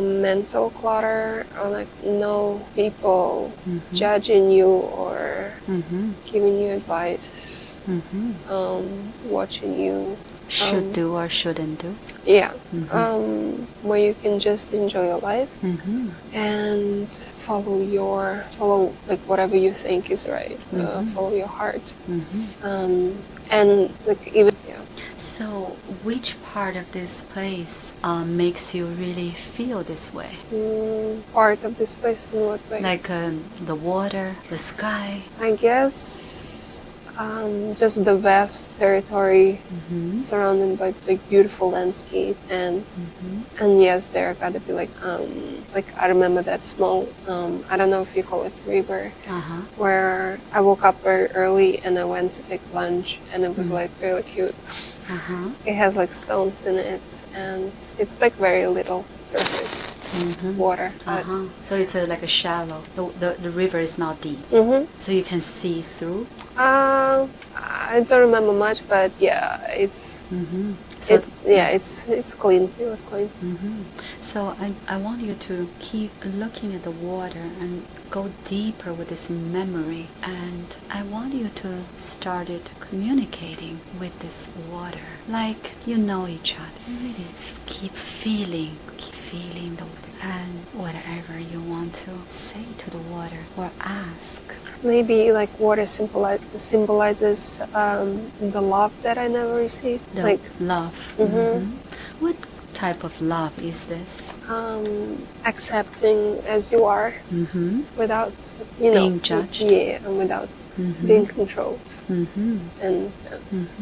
mental clutter, or like no people judging you or giving you advice, watching you. Should do or shouldn't do. Yeah. Where you can just enjoy your life and follow like whatever you think is right. Follow your heart. And like even So, which part of this place makes you really feel this way? Part of this place in what way? Like the water, the sky? I guess just the vast territory surrounded by like beautiful landscape and yes, there gotta be like I remember that small I don't know if you call it river where I woke up very early and I went to take lunch and it was like really cute. It has like stones in it and it's like very little surface water. So it's like a shallow. The river is not deep, so you can see through. I don't remember much, but yeah, it's So it's clean. It was clean. So I want you to keep looking at the water and go deeper with this memory, and I want you to start communicating with this water like you know each other. Really keep feeling the water, and whatever you want to say to the water or ask. Maybe like water symbolizes the love that I never received. The like love. What type of love is this? Accepting as you are without being judged. Yeah, and without being controlled. And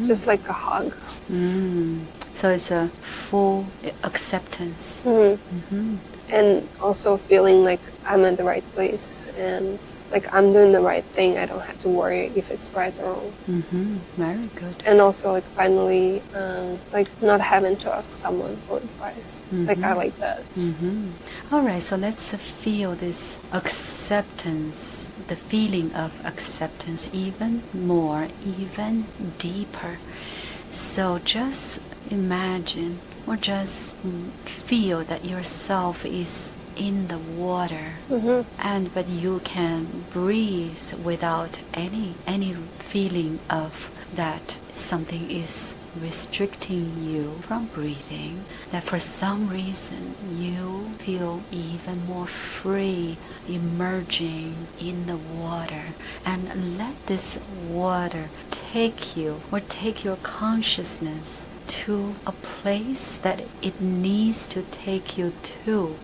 just like a hug. So it's a full acceptance. And also feeling like I'm in the right place and like I'm doing the right thing. I don't have to worry if it's right or wrong. Very good. And also like finally like not having to ask someone for advice. Like I like that. All right, so let's feel this acceptance, the feeling of acceptance even more, even deeper. So just imagine or just feel that yourself is in the water, but you can breathe without any feeling of that something is restricting you from breathing, that for some reason you feel even more free emerging in the water, and let this water take you or take your consciousness to a place that it needs to take you to.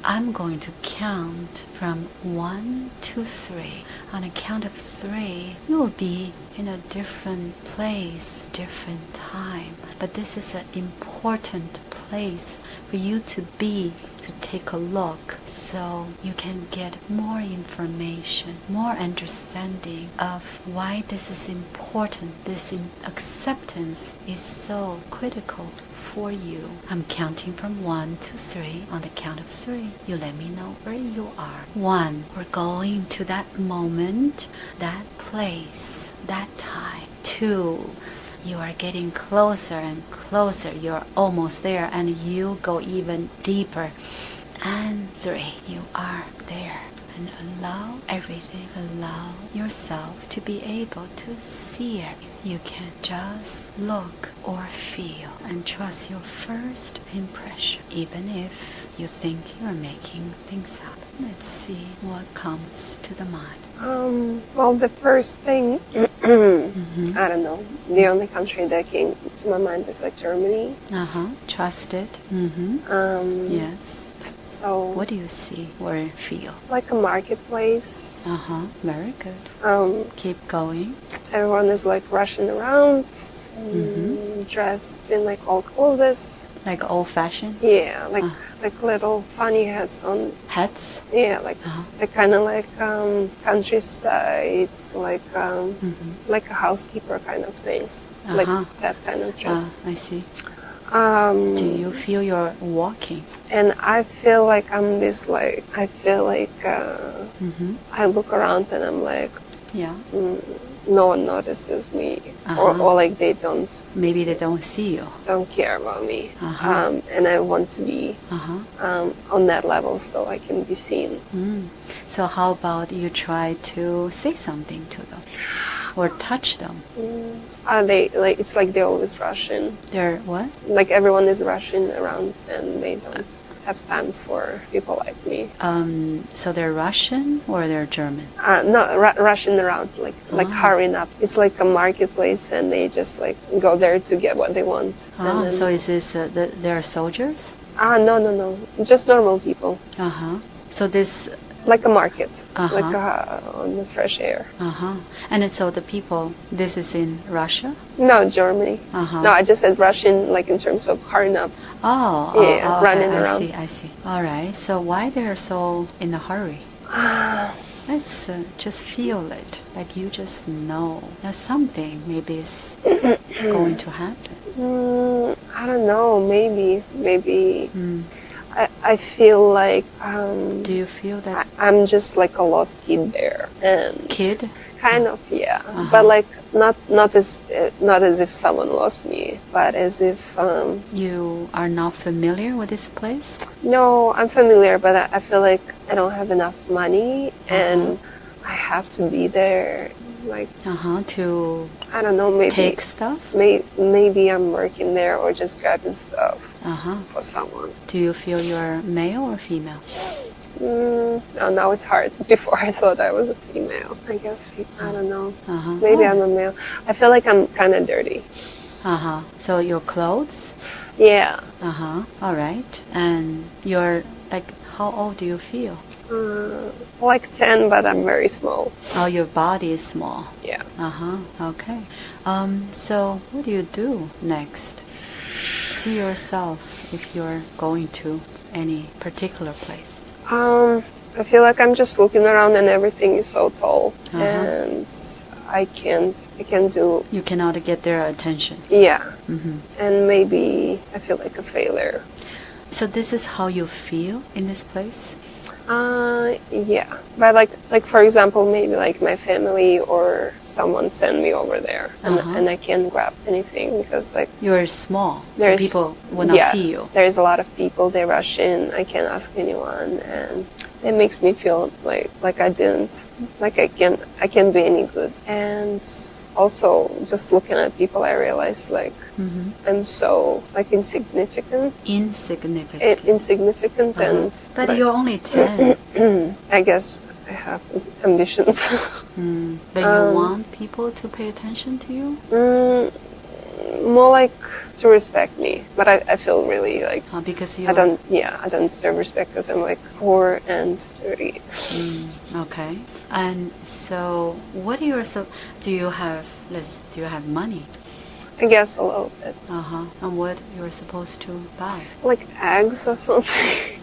I'm going to count from 1 to 3. On a count of 3, you will be in a different place, different time. But this is an important place for you to be, to take a look, so you can get more information, more understanding of why this is important. This acceptance is so critical for you. I'm counting from 1 to 3. On the count of 3, you let me know where you are. 1, we're going to that moment, that place, that time. 2, you are getting closer and closer. You're almost there, and you go even deeper. And 3, you are there. And allow everything, allow yourself to be able to see everything. You can just look or feel and trust your first impression, even if you think you're making things up. Let's see what comes to the mind. Well, the first thing, I don't know, the only country that came to my mind is like Germany. Trust it. Yes. So what do you see or feel? Like a marketplace. Very good. Keep going. Everyone is like rushing around, dressed in like old clothes. Like old-fashioned? Yeah, like little funny hats on. Hats? Yeah, like kind of like countryside, like like a housekeeper kind of things, like that kind of dress. I see. Do you feel you're walking? And I feel like I'm this like, I feel like I look around and I'm like, Yeah. No one notices me, or like they Maybe they don't see you. don't care about me, and I want to be on that level so I can be seen. So how about you try to say something to them or touch them? They like it's like they're always rushing. They're what? Like everyone is rushing around, and they don't have time for people like me. So they're Russian or they're German? No, rushing around, like hurrying up. It's like a marketplace, and they just like go there to get what they want. So is this they're soldiers? No, just normal people. So this like a market, like on the fresh air. And so the people, this is in Russia? No, Germany. No, I just said Russian, like in terms of hurrying up. Okay. Running around. I see. All right. So why they're so in a hurry? Let's just feel it, like you just know that something maybe is going to happen. I don't know. Maybe. I feel like. Do you feel that? I'm just like a lost kid there, and kid? Kind of, yeah. But like not as if someone lost me, but as if you are not familiar with this place. No, I'm familiar, but I feel like I don't have enough money, and I have to be there, like to I don't know, maybe take stuff. Maybe I'm working there or just grabbing stuff for someone. Do you feel you're male or female? No, now it's hard. Before I thought I was a female. I guess I don't know. Maybe I'm a male. I feel like I'm kind of dirty. So your clothes? Yeah. All right. And you're like, how old do you feel? Like 10, but I'm very small. Oh, your body is small. Yeah. Okay. So what do you do next? See yourself if you're going to any particular place. I feel like I'm just looking around and everything is so tall, and I can't do. You cannot get their attention. Yeah. And maybe I feel like a failure. So this is how you feel in this place? Yeah. But like for example, maybe like my family or someone send me over there, and I can't grab anything because like you're small, so people will not see you. There's a lot of people. They rush in. I can't ask anyone, and it makes me feel like I can't be any good. And also just looking at people, I realize like I'm so like insignificant. Insignificant, and but like, you're only 10. I guess I have ambitions. But you want people to pay attention to you? More like to respect me, but I feel really like because I don't deserve respect because I'm like poor and dirty. Okay. And so what do you have money? I guess a little bit. And what you're supposed to buy? Like eggs or something.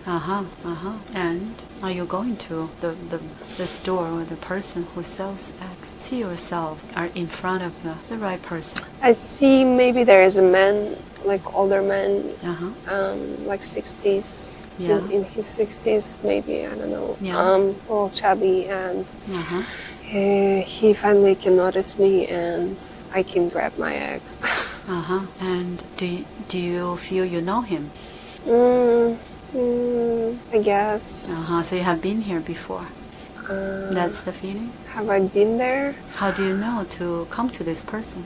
And are you going to the store or the person who sells eggs? See yourself are in front of the right person. I see maybe there is a man, like older man, like 60s, in his 60s maybe, I don't know, all chubby, and he finally can notice me and I can grab my eggs. And do you feel you know him? I guess. So you have been here before. That's the feeling? Have I been there? How do you know to come to this person?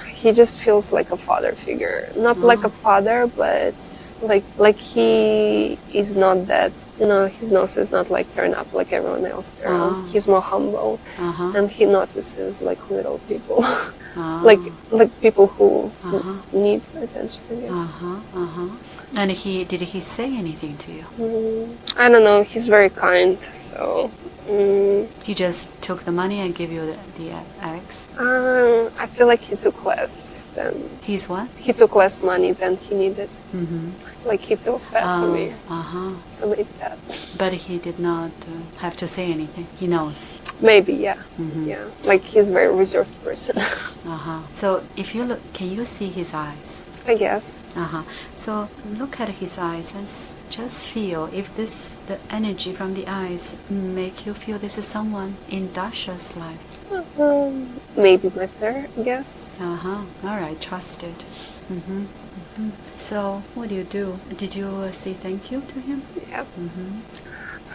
He just feels like a father figure. Not like a father, but like he is not that, his nose is not like turned up like everyone else around. He's more humble, and he notices like little people, like people who need attention, I guess. And did he say anything to you? I don't know. He's very kind, so. He just took the money and gave you the eggs? I feel like he took less than... He's what? He took less money than he needed. Like he feels bad for me. So maybe that. But he did not have to say anything. He knows. Maybe, yeah. Yeah. Like he's a very reserved person. So if you look, can you see his eyes? I guess. So look at his eyes and just feel if the energy from the eyes make you feel this is someone in Dasha's life. Maybe my third, I guess. All right, trusted. So, what do? Did you say thank you to him? Yeah.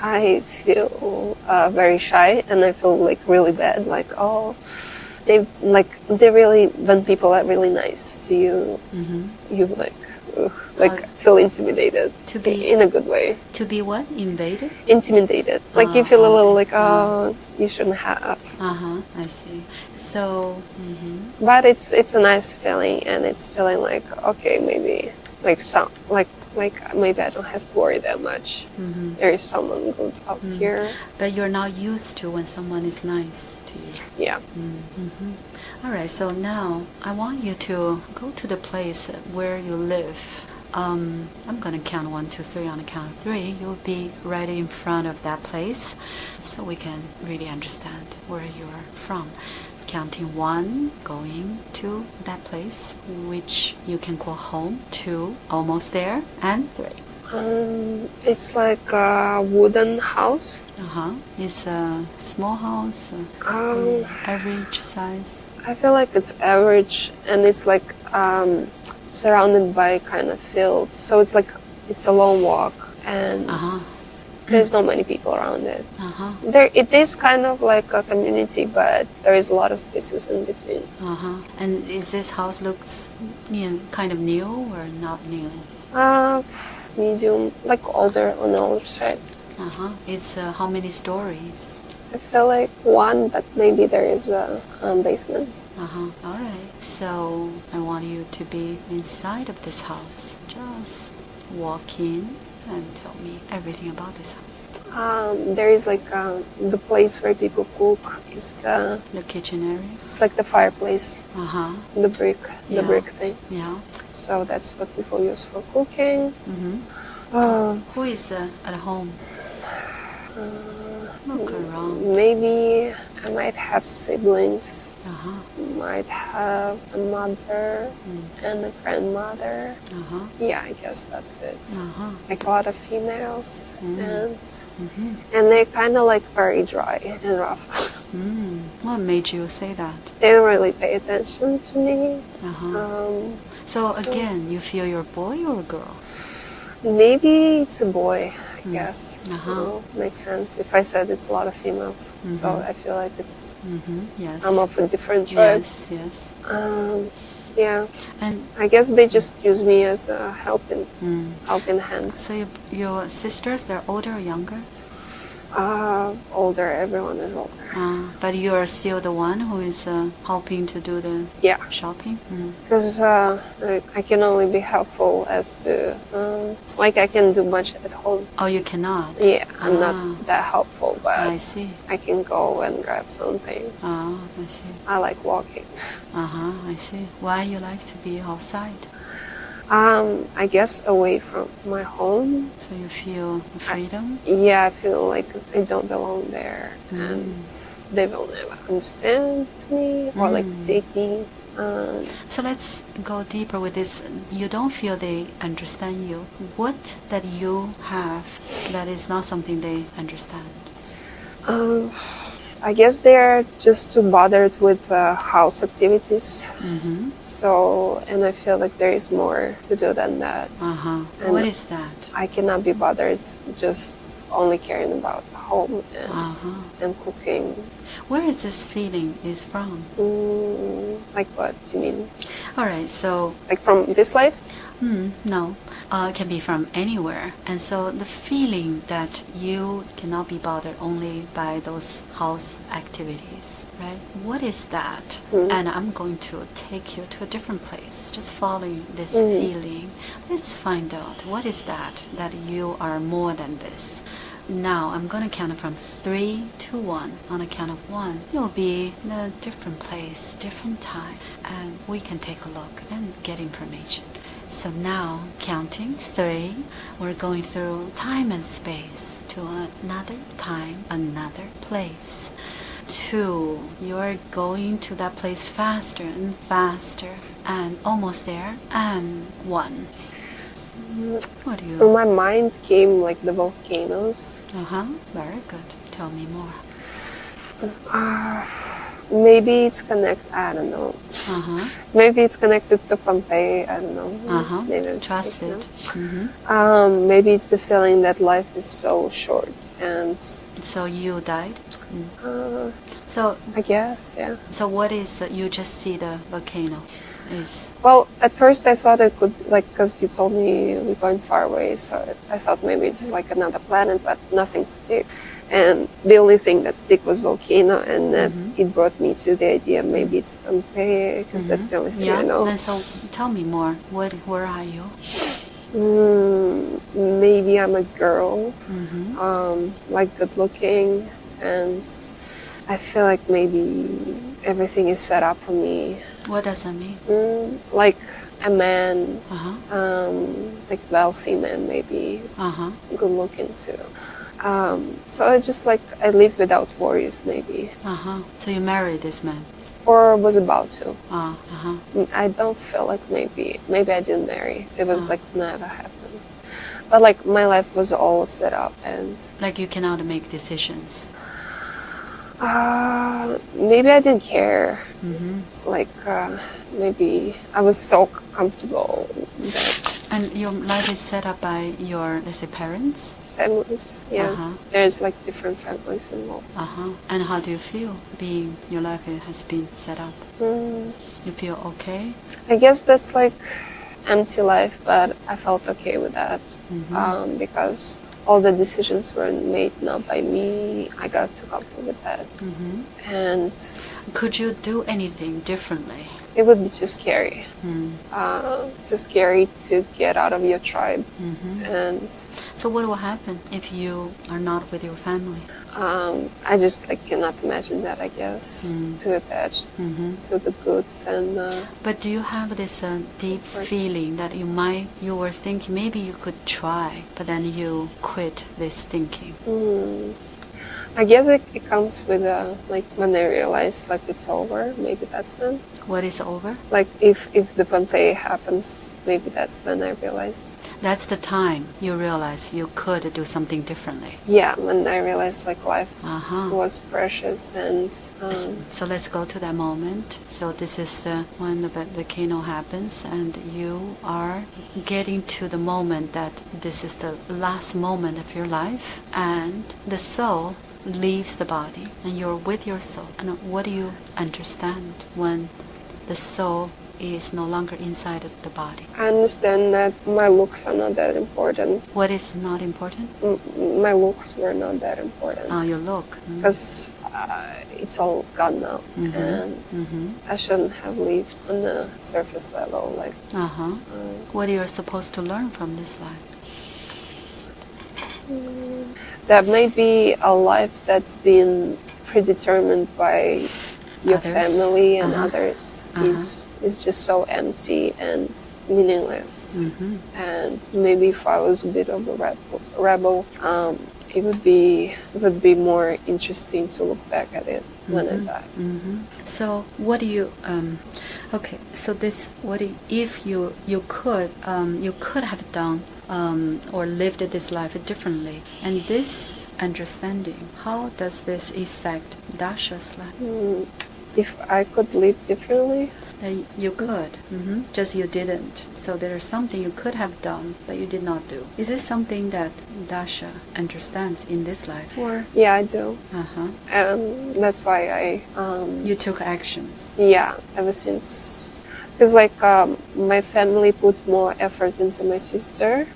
I feel very shy, and I feel like really bad. Like, oh, they really, when people are really nice to you, you feel intimidated. To be in a good way. To be what? Invaded? Intimidated. Like you feel a little like, oh, you shouldn't have. I see. So. But it's a nice feeling, and it's feeling like, okay, maybe like maybe I don't have to worry that much. There is someone good up here. But you're not used to when someone is nice to you. Yeah. All right. So now I want you to go to the place where you live. I'm gonna count 1, 2, 3. On the count of 3, you'll be right in front of that place, so we can really understand where you're from. Counting 1, going to that place, which you can call home. 2, almost there, and 3. It's like a wooden house. It's a small house, average size. I feel like it's average, and it's like surrounded by kind of field. So it's a long walk, and there's not many people around it. It is kind of like a community, but there is a lot of spaces in between. And is this house looks kind of new or not new? Medium, like older on the older side. It's how many stories? I feel like 1, but maybe there is a basement. All right. So I want you to be inside of this house. Just walk in and tell me everything about this house. There is like the place where people cook is the kitchen area. It's like the fireplace. The brick thing. Yeah. So that's what people use for cooking. Who is at home? Look around. Maybe I might have siblings. Might have a mother and a grandmother. Yeah, I guess that's it. Like a lot of females, and they're kind of like very dry and rough. What made you say that? They don't really pay attention to me. So again, you feel you're a boy or a girl? Maybe it's a boy, I guess. Makes sense. If I said it's a lot of females, so I feel like it's. Yes. I'm of a different tribe. Yes. Yeah. And I guess they just use me as a helping hand. So your sisters, they're older or younger? Older. Everyone is older. But you're still the one who is helping to do the shopping? Because I can only be helpful as to, like I can do much at home. Oh, you cannot? Yeah, I'm not that helpful, but I see. I can go and grab something. I see. I like walking. I see. Why you like to be outside? I guess away from my home. So you feel freedom? I feel like I don't belong there, and they will never understand me or like take me. So let's go deeper with this. You don't feel they understand you. What that you have that is not something they understand? I guess they're just too bothered with house activities. So, and I feel like there is more to do than that. And what is that? I cannot be bothered just only caring about the home and cooking. Where is this feeling is from? Like what do you mean? All right, so... Like from this life? No. It can be from anywhere. And so the feeling that you cannot be bothered only by those house activities, right? What is that? And I'm going to take you to a different place, just following this feeling. Let's find out what is that you are more than this. Now I'm going to count it from 3 to 1. On a count of 1, you'll be in a different place, different time, and we can take a look and get information. So now, counting 3, we're going through time and space to another time, another place. 2, you're going to that place faster and faster, and almost there, and 1. What do you... In my mind came like the volcanoes. Very good. Tell me more. Maybe it's I don't know. Maybe it's connected to Pompeii, I don't know. Maybe I'm Trust just it. maybe it's the feeling that life is so short, and So you died? so I guess, yeah. So what is, you just see the volcano is? Well, at first I thought it could, like, because you told me we're going far away, so I thought maybe it's like another planet, but nothing stick. And the only thing that stick was volcano, and that it brought me to the idea maybe it's Pompeii, because that's the only thing I know. And so tell me more. Where are you? Maybe I'm a girl, like good looking, and I feel like maybe everything is set up for me. What does that mean? Like a man, like wealthy man, maybe good looking too. So I just like, I live without worries, maybe. So you married this man? Or was about to. I don't feel like maybe I didn't marry. It was like never happened. But like my life was all set up, and like you cannot make decisions. Maybe I didn't care. Like maybe I was so comfortable that. And your life is set up by your, let's say, parents? Families, yeah. There's like different families involved. And how do you feel being your life has been set up? You feel okay? I guess that's like empty life, but I felt okay with that because all the decisions were made not by me. I got too comfortable with that. And could you do anything differently? It would be too scary. Too scary to get out of your tribe. And so what will happen if you are not with your family? I just like cannot imagine that, I guess. Too attached to the goods and but do you have this deep feeling that you were thinking maybe you could try, but then you quit this thinking? I guess it comes with like when I realize like it's over, maybe that's when. What is over? Like if the Pompeii happens, maybe that's when I realize. That's the time you realize you could do something differently. Yeah, when I realized like life was precious and. So let's go to that moment. So this is when the volcano happens, and you are getting to the moment that this is the last moment of your life, and the soul leaves the body, and you're with your soul. And what do you understand when the soul is no longer inside of the body? I understand that my looks are not that important. What is not important? My looks were not that important. Your look. Because it's all gone now, and I shouldn't have lived on the surface level. Like. What are you supposed to learn from this life? That may be a life that's been predetermined by your family and others is just so empty and meaningless. And maybe if I was a bit of a rebel, it would be more interesting to look back at it when I die. So what do you okay, so this if you could have done or lived this life differently, and this understanding, how does this affect Dasha's life? If I could live differently? You could, just you didn't. So there's something you could have done, but you did not do. Is this something that Dasha understands in this life? Yeah, I do. That's why I... you took actions. Yeah, ever since... Because like my family put more effort into my sister,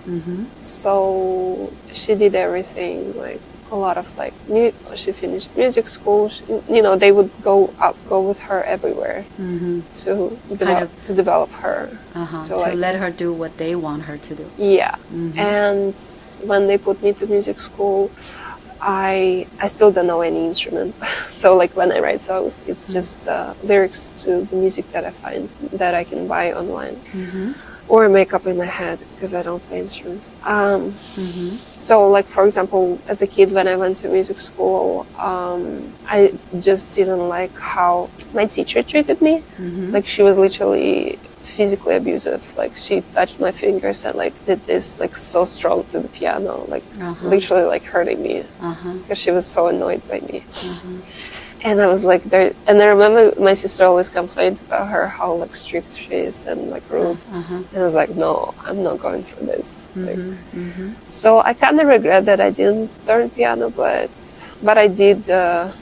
so she did everything, like a lot of like she finished music school. They would go with her everywhere to develop her, to let her do what they want her to do. Yeah, and when they put me to music school, I still don't know any instrument. So like when I write songs, it's just lyrics to the music that I find that I can buy online. Or make up in my head because I don't play instruments. So like for example, as a kid when I went to music school, I just didn't like how my teacher treated me. Like she was literally physically abusive. Like she touched my fingers and like did this like so strong to the piano, like literally like hurting me because she was so annoyed by me. And I was like there, and I remember my sister always complained about her how like strict she is and like rude. And I was like, no, I'm not going through this. Like, so I kind of regret that I didn't learn piano, but I did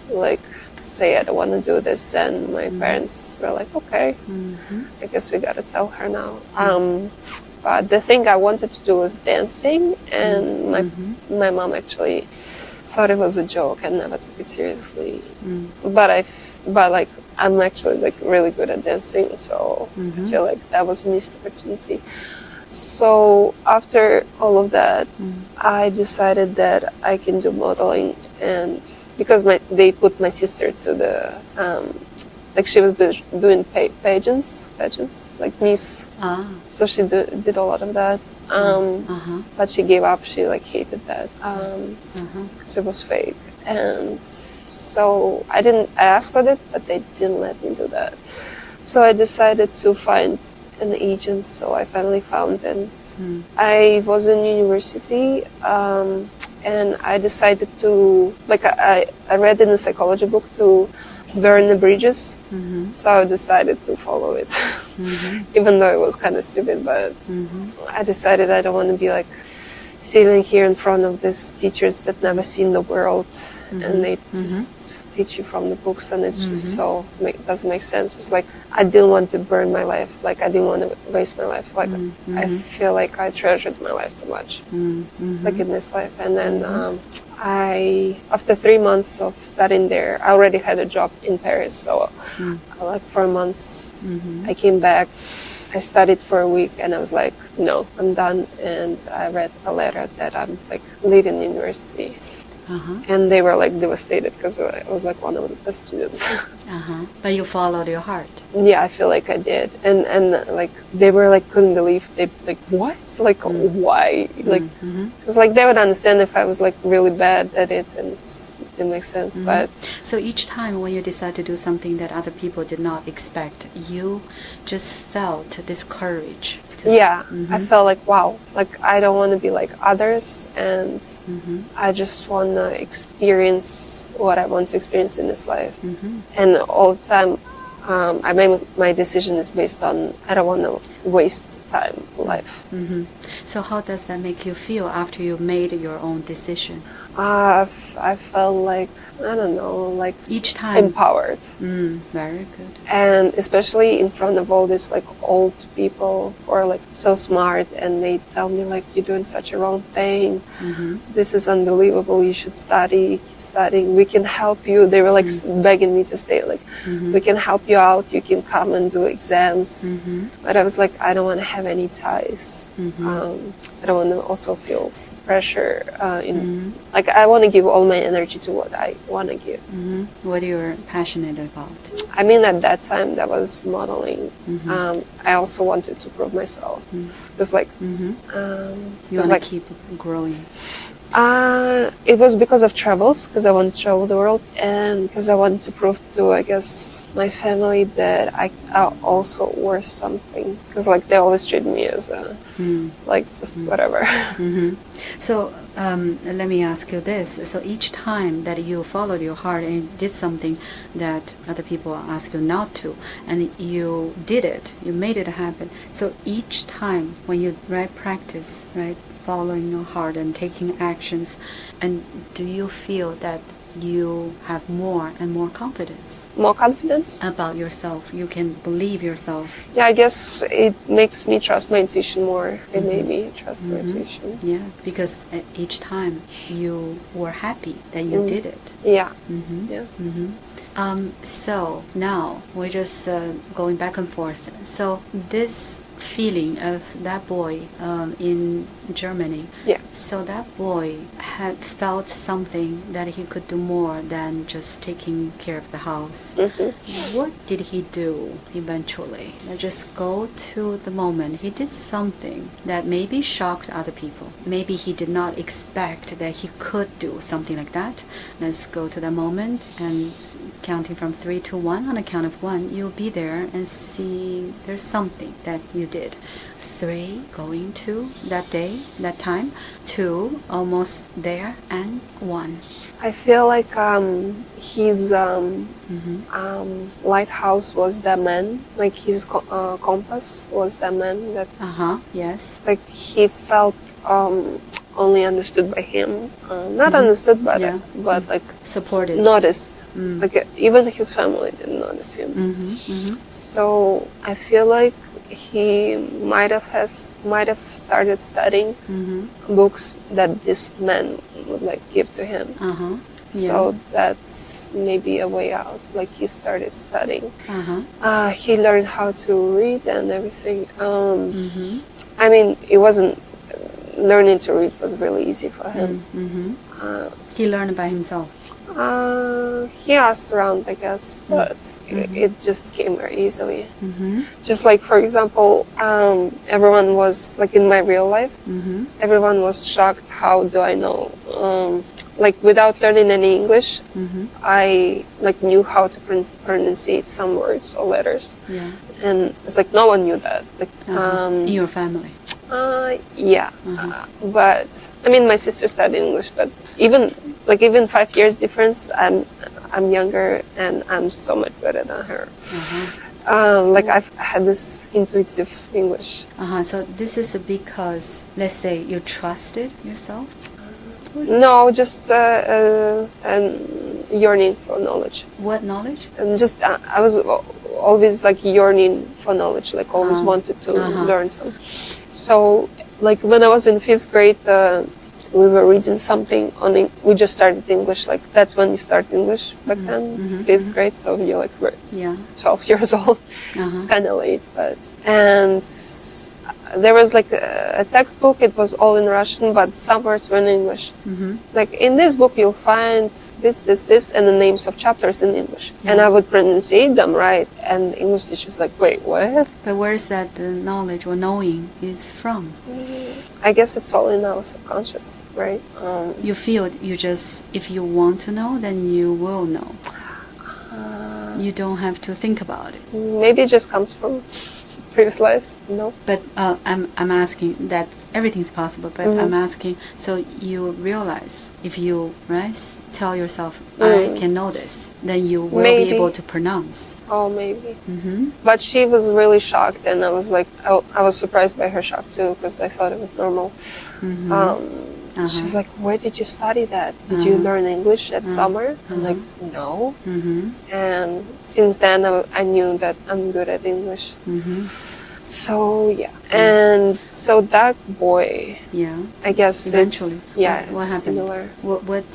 like say I don't want to do this, and my parents were like, okay, I guess we gotta tell her now. But the thing I wanted to do was dancing, and my mom actually thought it was a joke and never took it seriously. But like I'm actually like really good at dancing, so I feel like that was a missed opportunity. So after all of that, I decided that I can do modeling, and because they put my sister to the like she was doing pageants like Miss. So she did a lot of that. But she gave up. She like hated that because it was fake, and so I asked for it, but they didn't let me do that. So I decided to find an agent. So I finally found it. I was in university, and I decided to like I read in a psychology book to burn the bridges. So I decided to follow it, even though it was kind of stupid. But I decided I don't want to be like sitting here in front of these teachers that never seen the world, and they just teach you from the books, and it's just so doesn't make sense. It's like I didn't want to burn my life. Like I didn't want to waste my life. Like I feel like I treasured my life too much, like in this life. And then after 3 months of studying there, I already had a job in Paris. So like 4 months, I came back. I studied for a week, and I was like, no, I'm done. And I read a letter that I'm like leaving university. And they were like devastated because I was like one of the best students. But you followed your heart. Yeah, I feel like I did. And like they were like couldn't believe, they like, what? Like why? Like it's like they would understand if I was like really bad at it, and it just didn't make sense. But so each time when you decide to do something that other people did not expect, you just felt this courage. Yeah, I felt like, wow, like I don't want to be like others, and I just want to experience what I want to experience in this life. And all the time, I made my decision is based on I don't want to waste time life. So how does that make you feel after you made your own decision? I felt like, I don't know, like each time empowered. Very good. And especially in front of all these like old people who are like so smart, and they tell me like, you're doing such a wrong thing. This is unbelievable. You should study, keep studying. We can help you. They were like begging me to stay. Like, we can help you out. You can come and do exams. But I was like, I don't want to have any ties. I don't want to also feel pressure in like I want to give all my energy to what I want to give. What you're passionate about? I mean, at that time that was modeling. I also wanted to prove myself. It was like you it was want like to keep growing. It was because of travels, because I want to travel the world, and because I want to prove to, I guess, my family that I also worth something. Because like they always treat me as a like just whatever. So let me ask you this. So each time that you followed your heart and you did something that other people ask you not to, and you did it, you made it happen. So each time when you practice, following your heart and taking actions, and do you feel that you have more and more confidence? More confidence? About yourself. You can believe yourself. Yeah, I guess it makes me trust my intuition more. It made me trust my intuition. Yeah, because each time you were happy that you did it. Yeah. Yeah. So now we're just going back and forth. So this feeling of that boy in Germany. Yeah. So that boy had felt something that he could do more than just taking care of the house. What did he do eventually? Just go to the moment. He did something that maybe shocked other people. Maybe he did not expect that he could do something like that. Let's go to the moment and counting from 3 to 1. On a count of 1, you'll be there and see there's something that you did. 3, going to that day, that time. 2, almost there, and 1. I feel like his lighthouse was the man, like his compass was the man that. Yes. Like he felt only understood by him, not understood by but like supported, noticed. Like even his family didn't notice him. So I feel like he might have started studying books that this man would like give to him. So that's maybe a way out. Like he started studying. He learned how to read and everything. I mean, it wasn't. Learning to read was really easy for him. He learned by himself. He asked around, I guess, but it just came very easily. Just like, for example, everyone was, like in my real life, everyone was shocked, how do I know? Like without learning any English, I like knew how to pronunciate some words or letters. Yeah. And it's like no one knew that. Like in your family. Yeah. But I mean, my sister studied English, but even 5 years difference, I'm younger and I'm so much better than her. Like I've had this intuitive English. So this is because, let's say, you trusted yourself? No, just yearning for knowledge. What knowledge? And just I was always like yearning for knowledge, like always wanted to learn some. So like when I was in 5th grade, we were reading something on we just started English. Like that's when you start English back then, 5th grade. So you're like 12 years old. It's kind of late, and there was like a textbook. It was all in Russian, but some words were in English. Like in this book, you'll find this, and the names of chapters in English. And I would pronunciate them right. And the English teacher was like, "Wait, what?" But where is that knowledge or knowing is from? I guess it's all in our subconscious, right? You feel you just, if you want to know, then you will know. You don't have to think about it. Maybe it just comes from previous lives, no? But I'm asking that everything's possible, but I'm asking, so you realize if you tell yourself, I can know this, then you will be able to pronounce. Oh, maybe. But she was really shocked, and I was like, I was surprised by her shock too, because I thought it was normal. She's like, where did you study that? Did you learn English at summer? I'm like, no. And since then, I knew that I'm good at English. So, yeah. And so that boy, I guess eventually, what happened? Similar. What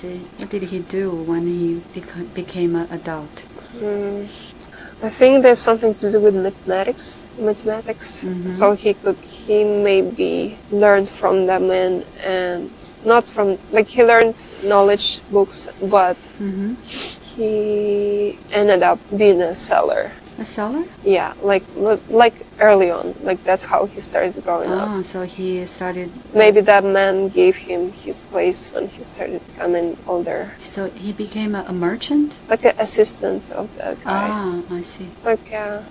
did he do when he became an adult? I think there's something to do with mathematics. So he maybe learned from them and not from, like he learned knowledge books, but he ended up being a seller. A seller? Yeah, like early on, like that's how he started growing up. So he started. Maybe that man gave him his place when he started becoming older. So he became a merchant, like an assistant of that guy. I see. Like yeah.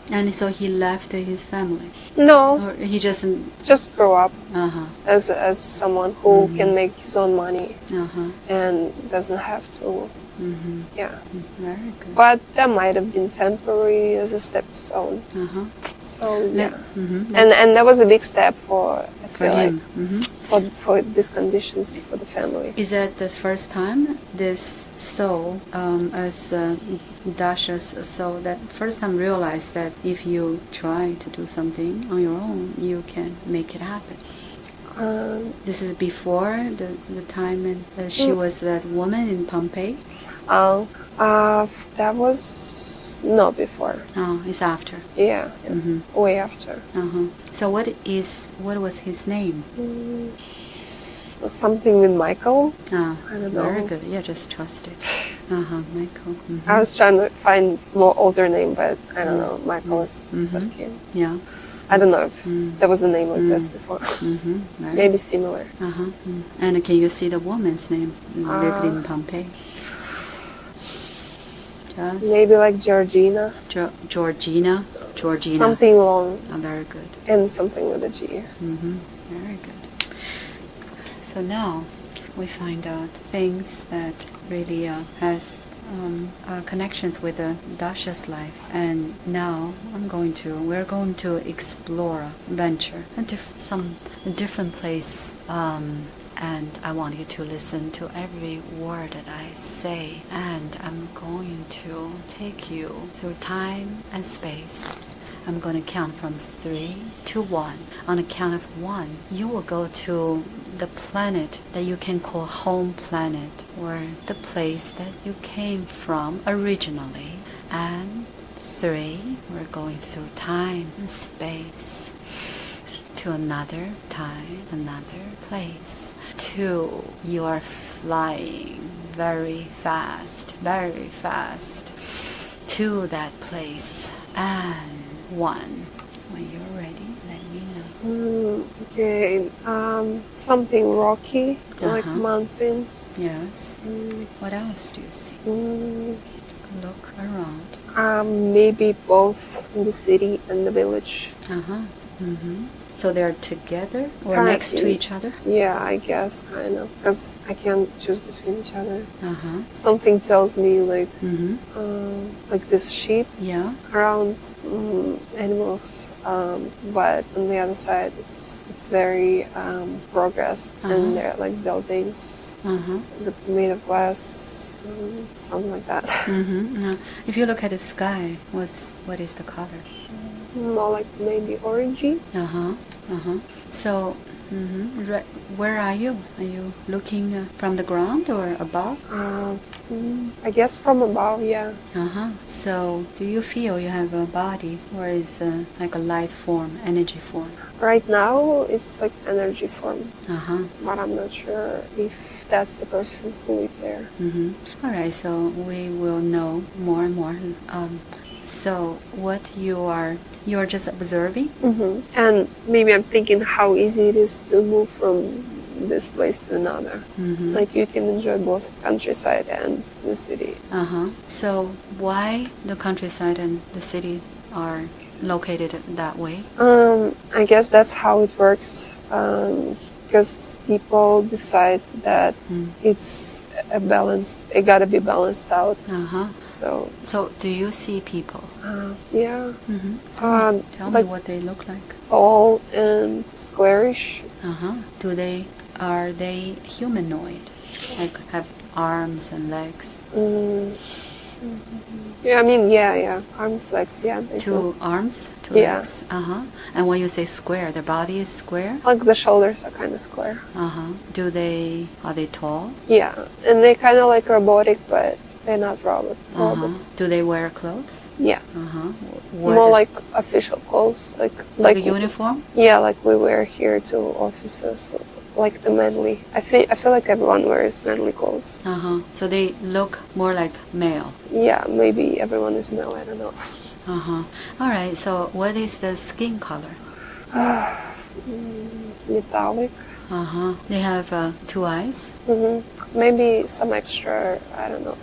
And so he left his family. No. Or he just grew up as someone who can make his own money and doesn't have to. Yeah. Very good. But that might have been temporary as a stepstone. So yeah. And that was a big step for him. For these conditions for the family. Is that the first time this soul, as Dasha's soul, that first time realized that if you try to do something on your own, you can make it happen? This is before the time she was that woman in Pompeii? That was not before. Oh, it's after. Yeah, way after. So what was his name? Something with Michael. I don't know. Very good. Yeah, just trust it. Michael. I was trying to find more older name, but I don't know. Michael is what came. Yeah. I don't know if there was a name like this before. Right. Maybe similar. And can you see the woman's name lived in Pompeii? Just maybe like Georgina. Georgina. Georgina. Something long. Oh, very good. And something with a G. Very good. So now we find out things that really has connections with Dasha's life, and now we're going to explore, venture into some different place, and I want you to listen to every word that I say, and I'm going to take you through time and space. I'm going to count from 3 to 1. On the count of 1, you will go to the planet that you can call home planet, or the place that you came from originally. And 3, we're going through time and space to another time, another place. 2, you are flying very fast to that place. And 1, when you're ready, let me know. Okay, something rocky, like mountains. Yes. What else do you see? Look around. Maybe both in the city and the village. So they're together or Currently, next to each other? Yeah, I guess, kind of. Because I can't choose between each other. Something tells me like this sheep around animals, but on the other side it's very progressed, and they're like buildings made of glass, something like that. If you look at the sky, what is the color? More like maybe orangey. So, where are you? Are you looking from the ground or above? I guess from above, yeah. So, do you feel you have a body, or is like a light form, energy form? Right now, it's like energy form. But I'm not sure if that's the person who lives there. All right, so we will know more and more. So what you're just observing? And maybe I'm thinking how easy it is to move from this place to another. Like you can enjoy both countryside and the city. So why the countryside and the city are located that way? I guess that's how it works. Because people decide that it's it gotta be balanced out. So do you see people? Yeah. Tell me what they look like. Tall and squarish. Are they humanoid? Like have arms and legs? Yeah, I mean, yeah. Arms, legs, yeah. Two arms, two legs. And when you say square, their body is square? Like the shoulders are kind of square. Are they tall? Yeah, and they're kind of like robotic, but they're not robots. Do they wear clothes? Yeah. More like official clothes, like a uniform? Yeah, like we wear here to offices. Like the manly. I feel like everyone wears manly clothes. So they look more like male. Yeah, maybe everyone is male, I don't know. All right, so what is the skin color? Metallic. They have 2 eyes? Maybe some extra, I don't know.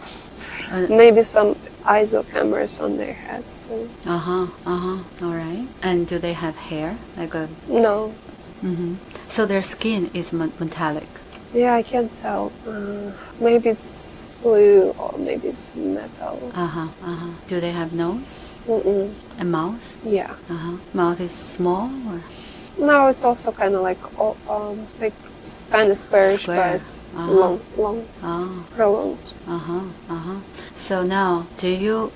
Maybe some ISO cameras on their heads too. All right. And do they have hair? No. So their skin is metallic. Yeah, I can't tell. Maybe it's blue or maybe it's metal. Do they have nose? A mouth? Yeah. Mouth is small or? No, it's also kind of like it's kind of squarish, but long, prolonged. So now, do you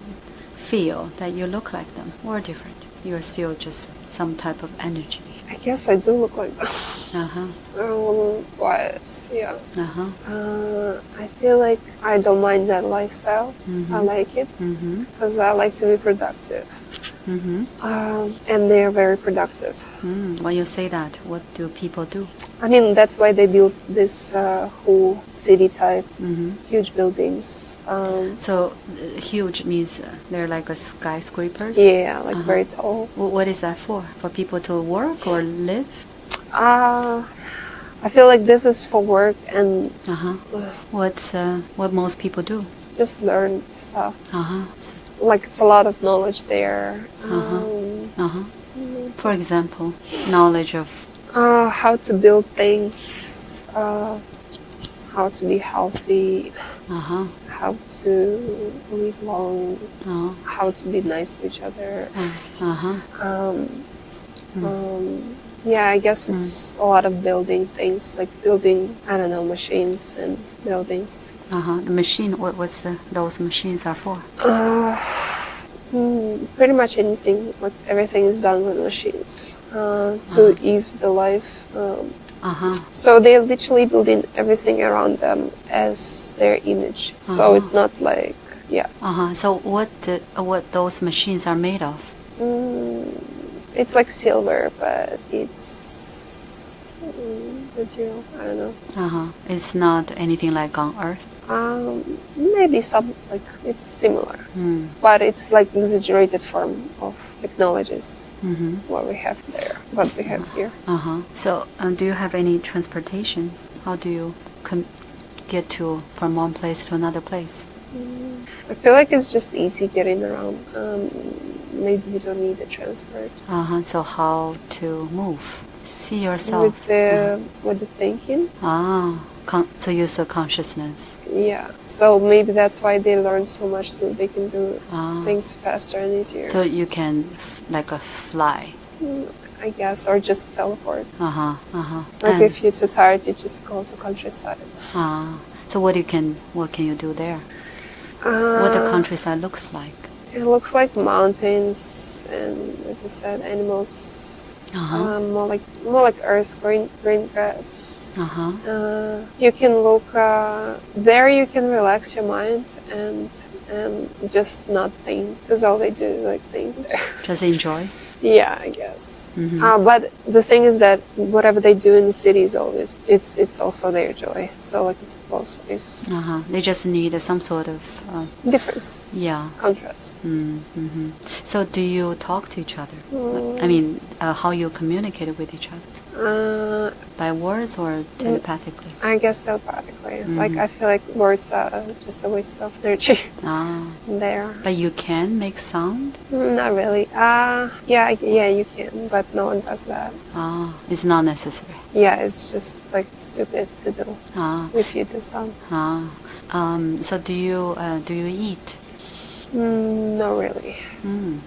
feel that you look like them or different? You're still just some type of energy. I guess I do look like that. Quiet, yeah. I feel like I don't mind that lifestyle. I like it because I like to be productive. And they are very productive. When you say that, what do people do? I mean, that's why they built this whole city type, huge buildings. So huge means they're like a skyscrapers? Yeah, like very tall. What is that for? For people to work or live? I feel like this is for work and... What most people do? just learn stuff. Uh-huh. Like it's a lot of knowledge there. For example, knowledge of How to build things, how to be healthy, how to live long, how to be nice to each other. Yeah, I guess it's a lot of building things, like building, I don't know, machines and buildings. The machine. What's those machines are for? Pretty much anything. Like everything is done with machines to ease the life. So they're literally building everything around them as their image. So it's not like, yeah. So what those machines are made of? It's like silver, but it's material. I don't know. It's not anything like on Earth. Maybe some, like it's similar, but it's like exaggerated form of technologies. What we have there, what we have here. So, do you have any transportations? How do you get from one place to another place? I feel like it's just easy getting around. Maybe you don't need a transport. So how to move? See yourself. With the thinking. So use the consciousness. Yeah. So maybe that's why they learn so much, so they can do things faster and easier. So you can fly. I guess, or just teleport. Like And if you're too tired, you just go to countryside. So what can you do there? What the countryside looks like? It looks like mountains and, as I said, animals. More like earth, green grass. You can look there. You can relax your mind and just not think, because all they do is like think there. Just enjoy. Yeah, I guess. But the thing is that whatever they do in the city is always it's also their joy. So like it's both ways. They just need some sort of Difference. Yeah. Contrast. So do you talk to each other? I mean, how you communicate with each other? By words or telepathically? I guess telepathically. Like I feel like words are just a waste of energy. There. But you can make sound? Not really. Yeah, you can, but no one does that. It's not necessary. Yeah, it's just like stupid to do if you do sounds. So do you eat? Not really.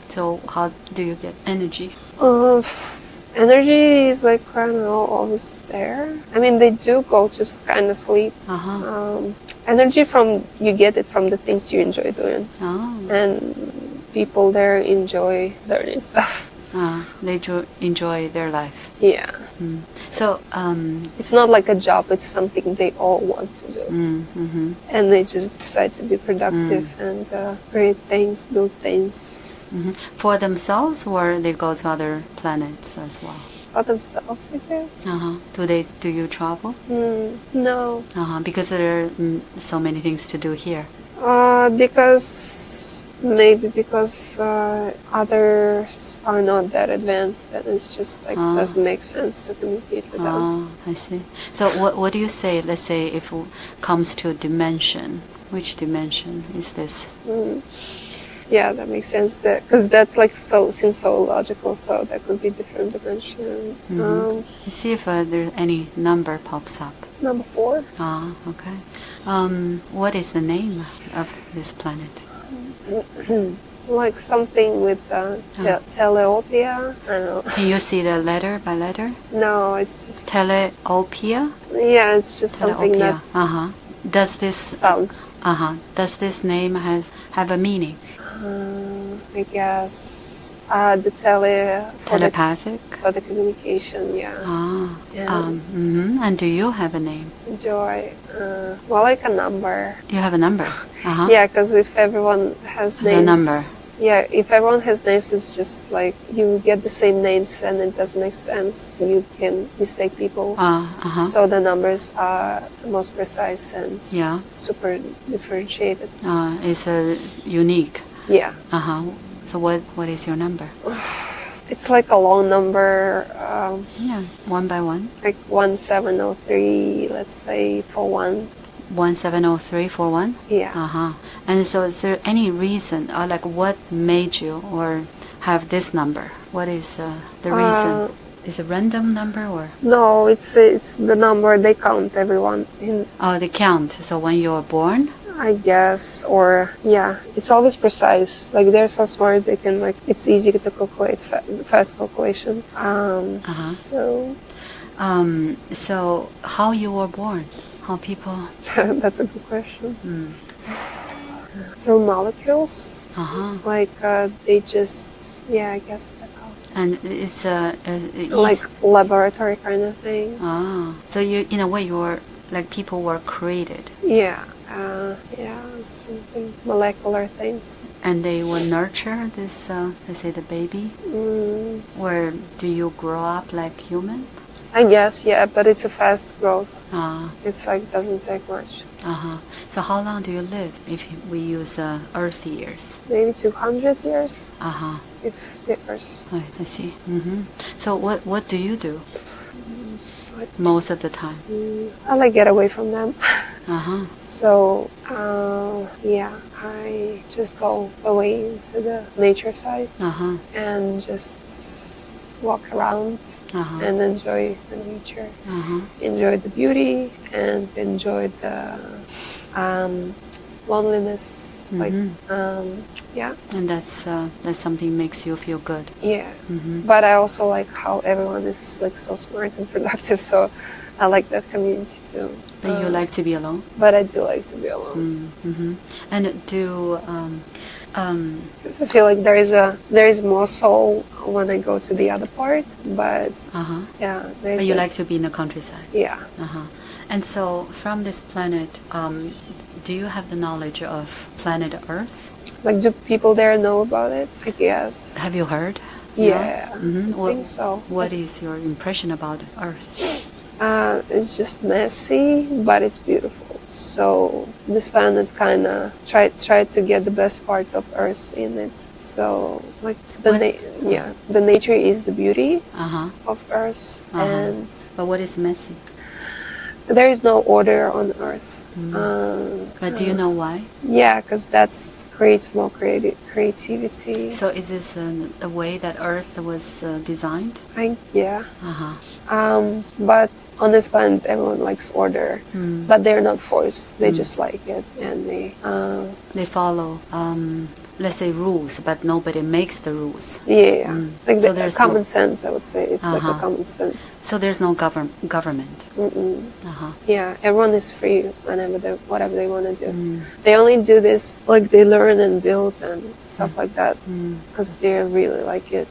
So how do you get energy? Energy is like, I don't know, always there. I mean, they do go to kind of sleep. Energy you get it from the things you enjoy doing. And people there enjoy learning stuff. They enjoy their life. Yeah. So it's not like a job, it's something they all want to do. And they just decide to be productive and create things, build things. For themselves, or they go to other planets as well? For themselves, I guess. Do you travel? No. Because there are so many things to do here. Because others are not that advanced, and it's just like doesn't make sense to communicate with them. I see. So what do you say? Let's say if it comes to dimension, which dimension is this? Yeah, that makes sense. Because that's like seems so logical. So that could be different dimension. Let's see if there's any number pops up. Number 4. Okay. What is the name of this planet? Like something with Teleopia. I don't know. Can you see the letter by letter? No, it's just Teleopia. Yeah, it's just something that. Does this sounds? Does this name have a meaning? I guess the telepathic for the communication. Yeah. And do you have a name? Joy. Well, like a number. You have a number. Yeah, because if everyone has names. The number. Yeah, if everyone has names, it's just like you get the same names and it doesn't make sense. You can mistake people. So the numbers are the most precise and super differentiated. It's unique. Yeah. So what is your number? It's like a long number. One by one. Like 1703, let's say, for one. 170341? Yeah. Uh-huh. And so is there any reason, or like what made you or have this number? What is the reason? Is it a random number or? No, it's the number they count everyone in. Oh, they count. So when you were born? I guess, or yeah, it's always precise. Like they're so smart, they can like it's easy to calculate fast calculation. So. So how you were born? How people? That's a good question. Through molecules. Like they just I guess that's how. And it's like laboratory kind of thing. So you in a way you were like people were created. Yeah, something molecular things. And they will nurture this, let's say the baby. Or do you grow up like human? I guess, yeah, but it's a fast growth. It's like doesn't take much. So how long do you live if we use Earth years? Maybe 200 years. If years. I see. So what do you do? Most of the time. I like get away from them. So I just go away into the nature side and just walk around and enjoy the nature, enjoy the beauty, and enjoy the loneliness. And that's something makes you feel good. Yeah. But I also like how everyone is like so smart and productive, so I like that community too. But you like to be alone? But I do like to be alone. And do because I feel like there is more soul when I go to the other part, but but you like to be in the countryside. Yeah. And so from this planet, do you have the knowledge of planet Earth? Like, do people there know about it? I guess. Have you heard? Yeah, I think so. What is your impression about Earth? It's just messy, but it's beautiful. So this planet kind of tried to get the best parts of Earth in it. So like the nature is the beauty of Earth, and but what is messy? There is no order on Earth. But do you know why? Yeah, because that creates more creativity. So is this a way that Earth was designed? But on this planet, everyone likes order. But they're not forced. They just like it, and they follow. Let's say rules, but nobody makes the rules. Like so the common sense, I would say. It's like a common sense. So there's no government. Yeah, everyone is free whatever they want to do. They only do this, like they learn and build and stuff like that, because they really like it,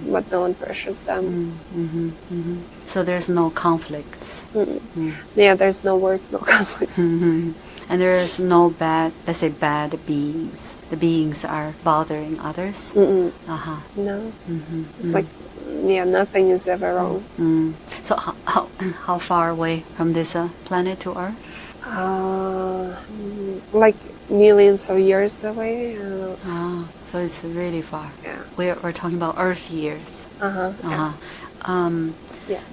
but no one pressures them. So there's no conflicts. Yeah, there's no words, no conflict. And there's no let's say bad beings. The beings are bothering others. No. It's like, nothing is ever wrong. So how far away from this planet to Earth? Like millions of years away. So it's really far. Yeah. We're talking about Earth years.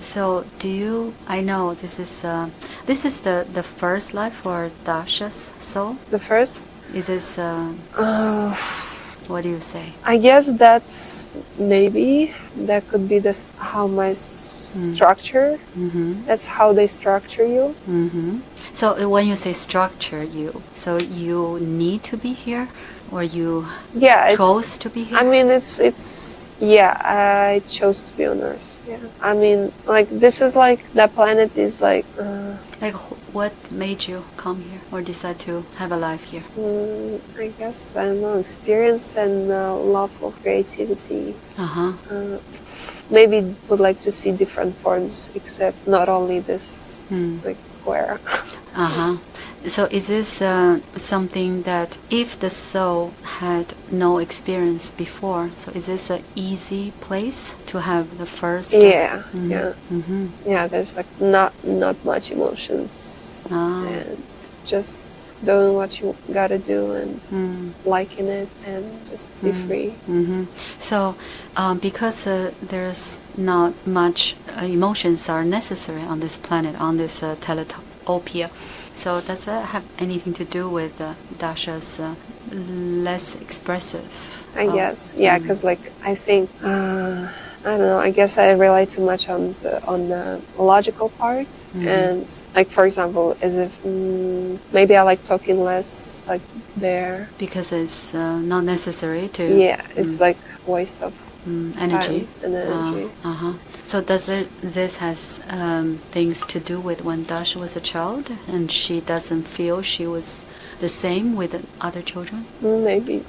So do you? I know this is the first life for Dasha's soul. The first. Is this? What do you say? I guess that's maybe that could be how my structure. That's how they structure you. So when you say structure you, so you need to be here, or you chose to be here? I mean, I chose to be on Earth. Yeah. I mean, like this is like that planet is like. Like what made you come here or decide to have a life here? I guess I don't know, experience and love of creativity. Maybe would like to see different forms, except not only this like square. So is this something that if the soul had no experience before, so is this an easy place to have the first? Yeah. There's like not much emotions, and just doing what you gotta do and liking it and just be free. So because there's not much emotions are necessary on this planet, on this Teleopia, So does that have anything to do with Dasha's less expressive? I guess, yeah, because like I think I don't know. I guess I rely too much on the logical part, and like for example, as if maybe I like talking less, like there because it's not necessary to. Yeah, it's like waste of energy time and energy. So does this has things to do with when Dasha was a child and she doesn't feel she was the same with other children? Maybe.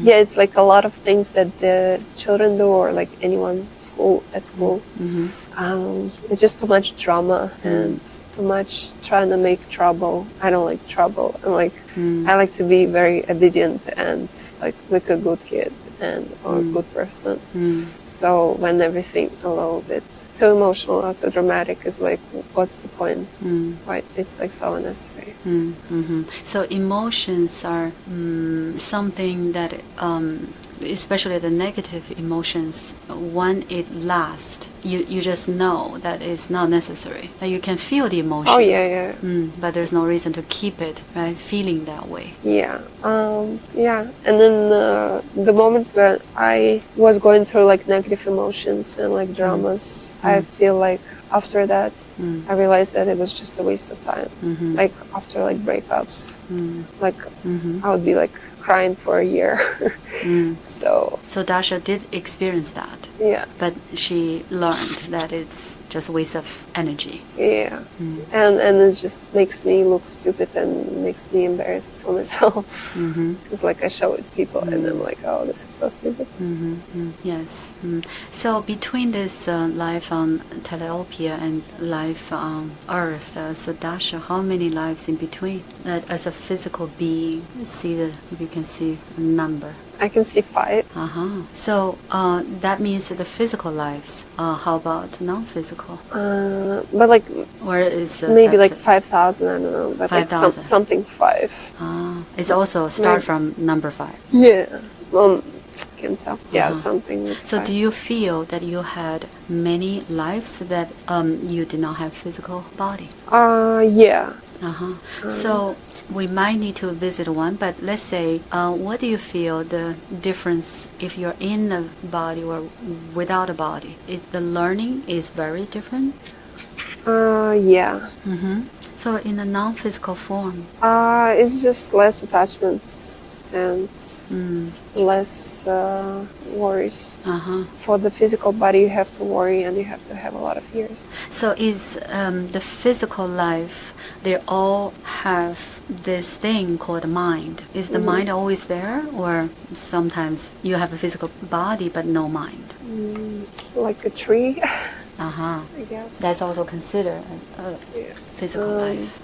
Yeah, it's like a lot of things that the children do, or like anyone at school. It's just too much drama and too much trying to make trouble. I don't like trouble. I like to be very obedient and like a good kid or a good person. So when everything a little bit too emotional or too dramatic is like, what's the point? Right? It's like so unnecessary. So emotions are something that, especially the negative emotions, when it lasts, you just know that it's not necessary. That you can feel the emotion. Oh yeah. But there's no reason to keep it, right? Feeling that way. Yeah. And then the moments where I was going through like negative emotions and like dramas, I feel like after that, I realized that it was just a waste of time. Like after like breakups, I would be like crying for a year. So Dasha did experience that. Yeah. But she learned that it's just a waste of energy. Yeah. And it just makes me look stupid and makes me embarrassed for myself. Because like I show it to people and I'm like, oh, this is so stupid. Yes. So between this life on Teleopia and life on Earth, so Dasha, how many lives in between? As a physical being, if you can see a number. I can see 5. So that means the physical lives. How about non-physical? But like, or it's maybe like 5,000. I don't know, but 5,000. Like something 5. It's also start from number 5. Yeah. Well, I can tell. Yeah, something. With so 5. do you feel that you had many lives that you did not have physical body? Yeah. So we might need to visit one, but let's say, what do you feel the difference if you're in a body or without a body? The learning is very different? Yeah. So in a non-physical form? It's just less attachments and less worries. For the physical body, you have to worry and you have to have a lot of fears. So is the physical life, they all have this thing called mind. Is the mind always there, or sometimes you have a physical body but no mind? Like a tree. I guess. That's also considered a physical life.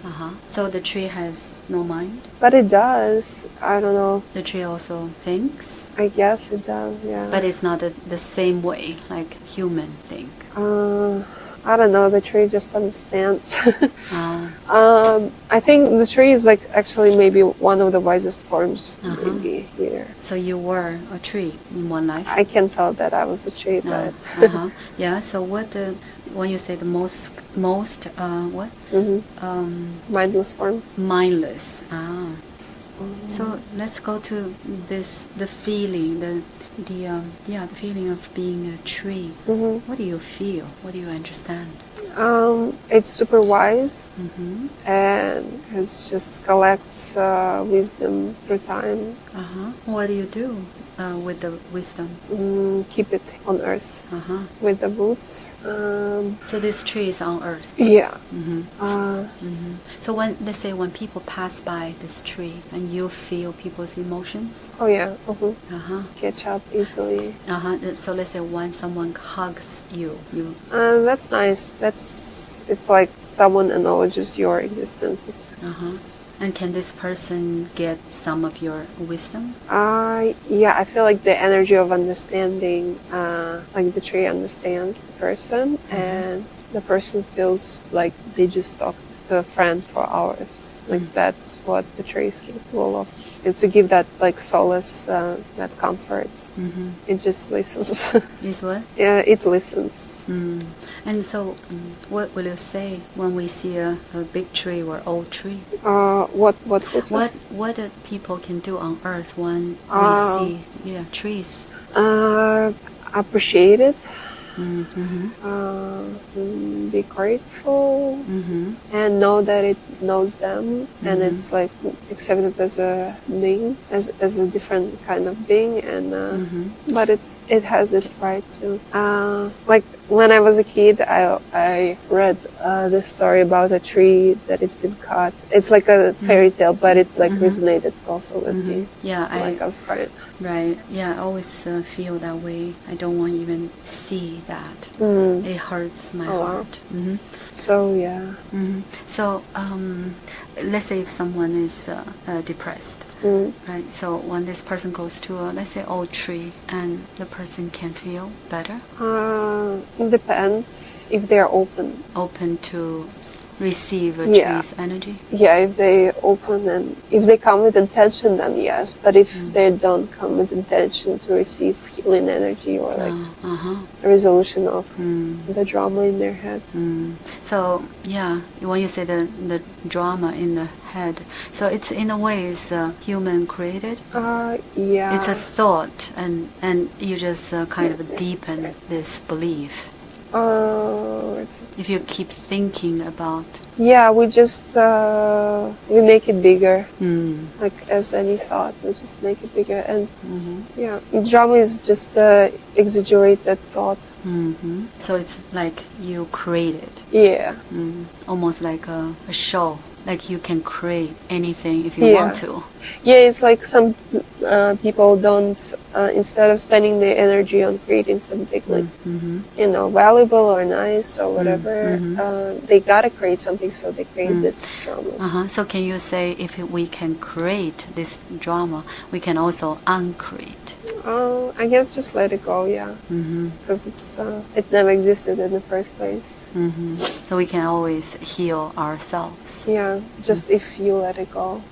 So the tree has no mind? But it does. I don't know. The tree also thinks? I guess it does, yeah. But it's not the same way like human think. I don't know. The tree just understands. I think the tree is like actually maybe one of the wisest forms maybe here. So you were a tree in one life? I can tell that I was a tree, but yeah. So what when you say the most what? Mindless form. Mindless. So let's go to the feeling, the feeling of being a tree. What do you feel? What do you understand? It's super wise, and it just collects wisdom through time. What do you do with the wisdom? Keep it on earth with the roots. So this tree is on earth. Yeah. So let's say when people pass by this tree and you feel people's emotions. Oh yeah. Catch up easily. So let's say when someone hugs you. That's nice. It's like someone acknowledges your existence. And can this person get some of your wisdom? Yeah, I feel like the energy of understanding, like the tree understands the person, and the person feels like they just talked to a friend for hours. Like that's what the tree is capable of. And to give that like solace, that comfort. It just listens. Is what? Yeah, it listens. And so, what will you say when we see a big tree or old tree? What was What people can do on Earth when we see trees? Appreciate it. Mm-hmm. Be grateful, and know that it knows them, and it's like accepted as a being, as a different kind of being, and but it has its right too. Like when I was a kid, I read this story about a tree that it's been cut. It's like a fairy tale, but it like resonated also with me. Yeah, I was crying. Right. Yeah, I always feel that way. I don't want to even see that. It hurts my heart. Wow. So yeah. So let's say if someone is depressed, right? So when this person goes to let's say old tree, and the person can feel better. It depends if they are open. Open to receive a tree's energy? Yeah, if they open and if they come with intention, then yes. But if they don't come with intention to receive healing energy or like a resolution of the drama in their head. So yeah, when you say the drama in the head, so it's in a way is human created. Yeah. It's a thought, and you just kind of deepen this belief. If you keep thinking about... Yeah, we just, we make it bigger. Like as any thought, we just make it bigger. And yeah, drama is just exaggerated thought. So it's like you created. Yeah. Almost like a show. Like you can create anything if you want to. Yeah, it's like some people don't, instead of spending their energy on creating something like, you know, valuable or nice or whatever, they gotta create something, so they create this drama. So can you say if we can create this drama, we can also uncreate? I guess just let it go, yeah. Because it never existed in the first place. So we can always heal ourselves. Yeah, just if you let it go.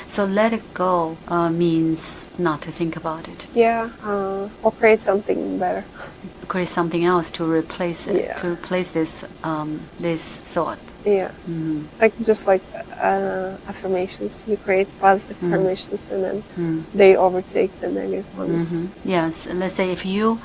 So let it go means not to think about it. Yeah, or create something better. Create something else to replace it, to replace this this thought. Yeah, like just like affirmations. You create positive affirmations, and then they overtake the negative ones. Yes, let's say if you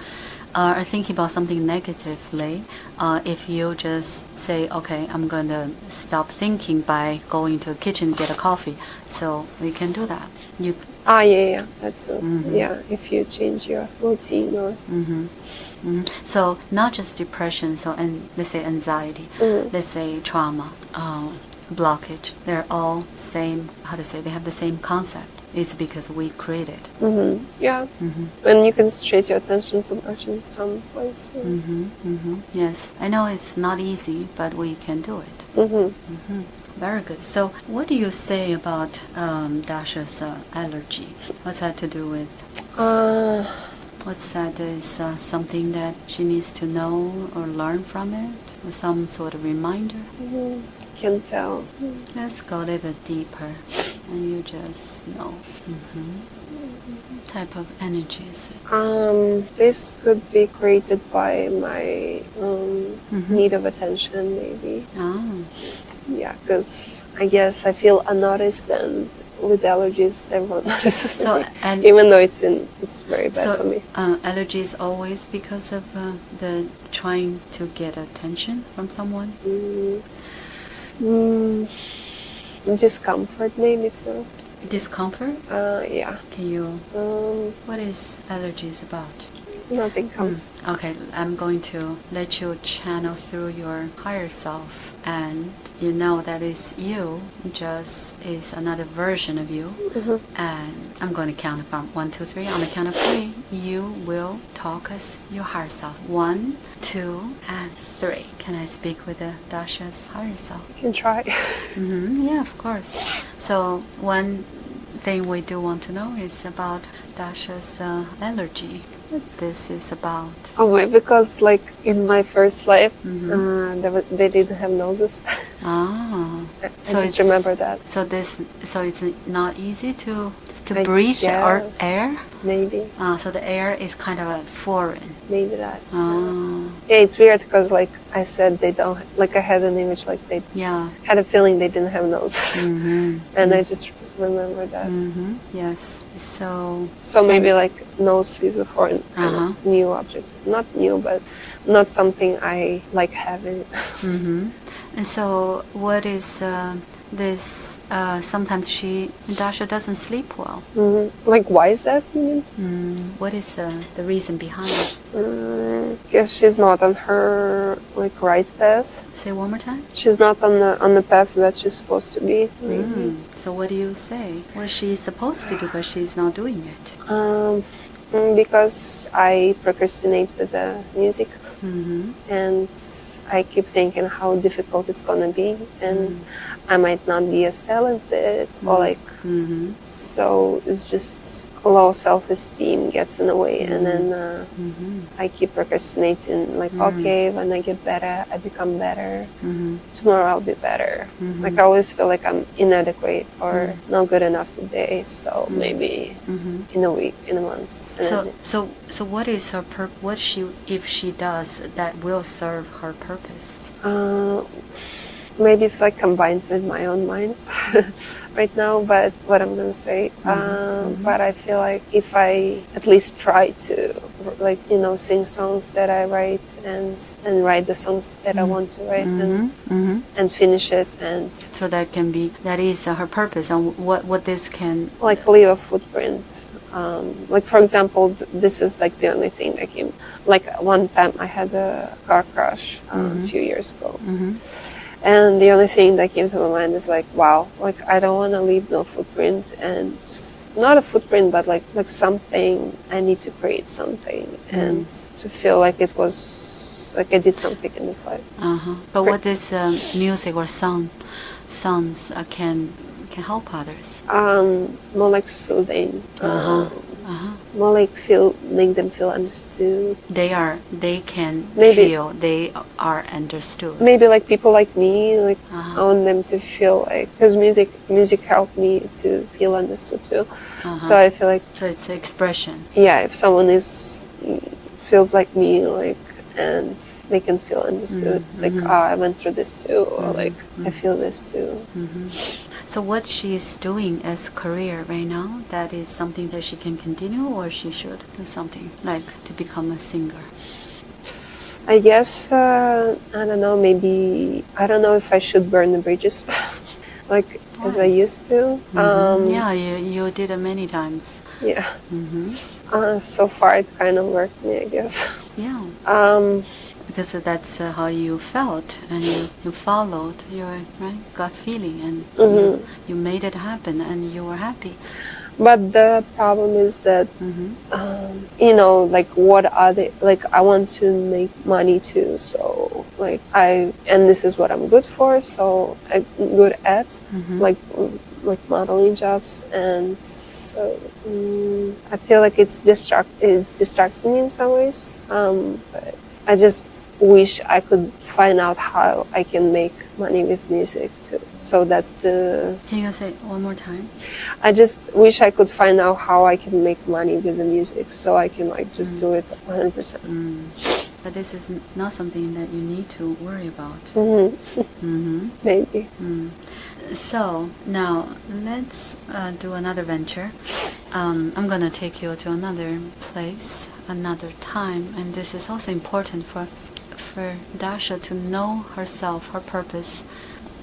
are thinking about something negatively, if you just say, okay, I'm going to stop thinking by going to the kitchen to get a coffee, so we can do that. Yeah, that's it. Yeah, if you change your routine or... So not just depression, so let's say anxiety, let's say trauma, blockage, they're all same, they have the same concept. It's because we created. Yeah. When you concentrate your attention too much in some place. Yes, I know it's not easy, but we can do it. Very good. So what do you say about Dasha's allergy? What's that to do with? What's that is something that she needs to know or learn from it? Or some sort of reminder? Can tell. Let's go a little bit deeper. And you just know. Type of energy is it? This could be created by my need of attention, maybe. Yeah, because I guess I feel unnoticed, and with allergies, everyone notices me. Even though it's very bad for me. Allergies always because of the trying to get attention from someone? Discomfort, maybe too. Discomfort? Yeah. Can you... what is allergies about? Nothing comes. Okay, I'm going to let you channel through your higher self, and you know that is you, just is another version of you. And I'm going to count from 1, 2, 3. On the count of 3, you will talk as your higher self. 1, 2, and 3. Can I speak with the Dasha's higher self? You can try. Yeah, of course. So one thing we do want to know is about Dasha's allergy. This is about... Oh, wait, because like in my first life, they didn't have noses. I just remember that. So it's not easy to breathe or air? Maybe. So the air is kind of foreign. maybe that. Oh. Yeah, it's weird because like I said, they don't, like I had an image like they had a feeling they didn't have noses. And I just remember that. Yes. So maybe like nose is a foreign kind of new object. Not new, but not something I like having. And so what is this? Sometimes Dasha doesn't sleep well. Like, why is that, you mean? What is the reason behind it? Because she's not on her like right path. Say one more time. She's not on the path that she's supposed to be. So what do you say? What she's supposed to do, but she's not doing it? Because I procrastinate with the music, and I keep thinking how difficult it's gonna be, and I might not be as talented, or like, so it's just low self-esteem gets in the way, and then I keep procrastinating, like, okay, when I get better, I become better, tomorrow I'll be better. Like, I always feel like I'm inadequate or not good enough today, so maybe in a week, in a month. So what is her what if she does that will serve her purpose? Maybe it's like combined with my own mind right now, but what I'm gonna say, but I feel like if I at least try to, like, you know, sing songs that I write and write the songs that I want to write and finish it, and so that is her purpose, and what this can like leave a footprint. Like, for example, this is like the only thing that came. Like, one time I had a car crash a few years ago. And the only thing that came to my mind is like, wow, like I don't want to leave no footprint, and not a footprint, but like something. I need to create something and to feel like it was like I did something in this life. But what this music or songs can help others? More like soothing. More like make them feel understood. They can maybe feel they are understood. Maybe like people like me, like I want them to feel like, because music helped me to feel understood too. So I feel like, so it's expression. Yeah, if someone feels like me, like, and they can feel understood, like, I went through this too, or like I feel this too. So what she is doing as career right now, that is something that she can continue, or she should do something like to become a singer? I guess, I don't know, maybe, I don't know if I should burn the bridges, like, as I used to. Yeah, you did it many times. Yeah. So far it kind of worked me, I guess. Yeah. Because that's how you felt, and you followed your gut feeling, and you made it happen, and you were happy. But the problem is that, you know, like, what are they, like, I want to make money too, so, like, and this is what I'm good for, so I'm good at, like modeling jobs, and so I feel like it distracts me in some ways, but I just wish I could find out how I can make money with music too. So that's the... Can you say it one more time? I just wish I could find out how I can make money with the music, so I can like just do it 100%. But this is not something that you need to worry about. Maybe. So now let's do another venture. I'm gonna take you to another place, another time, and this is also important for Dasha to know herself, her purpose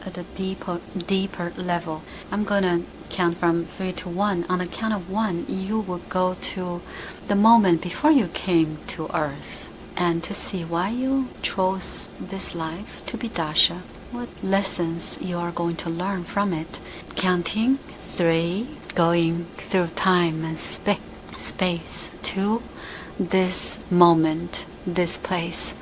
at a deeper level. I'm gonna count from 3 to 1. On the count of 1, you will go to the moment before you came to Earth, and to see why you chose this life to be Dasha. What lessons you are going to learn from it. Counting 3, going through time and space to this moment, this place.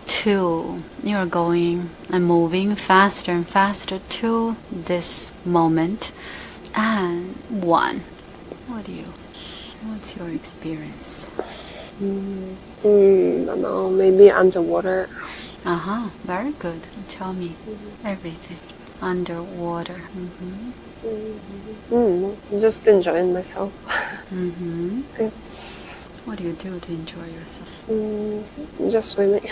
2, you're going and moving faster and faster to this moment. And 1, what's your experience? I don't know, maybe underwater. Very good. Tell me everything. Underwater. Just enjoying myself. What do you do to enjoy yourself? Just swimming.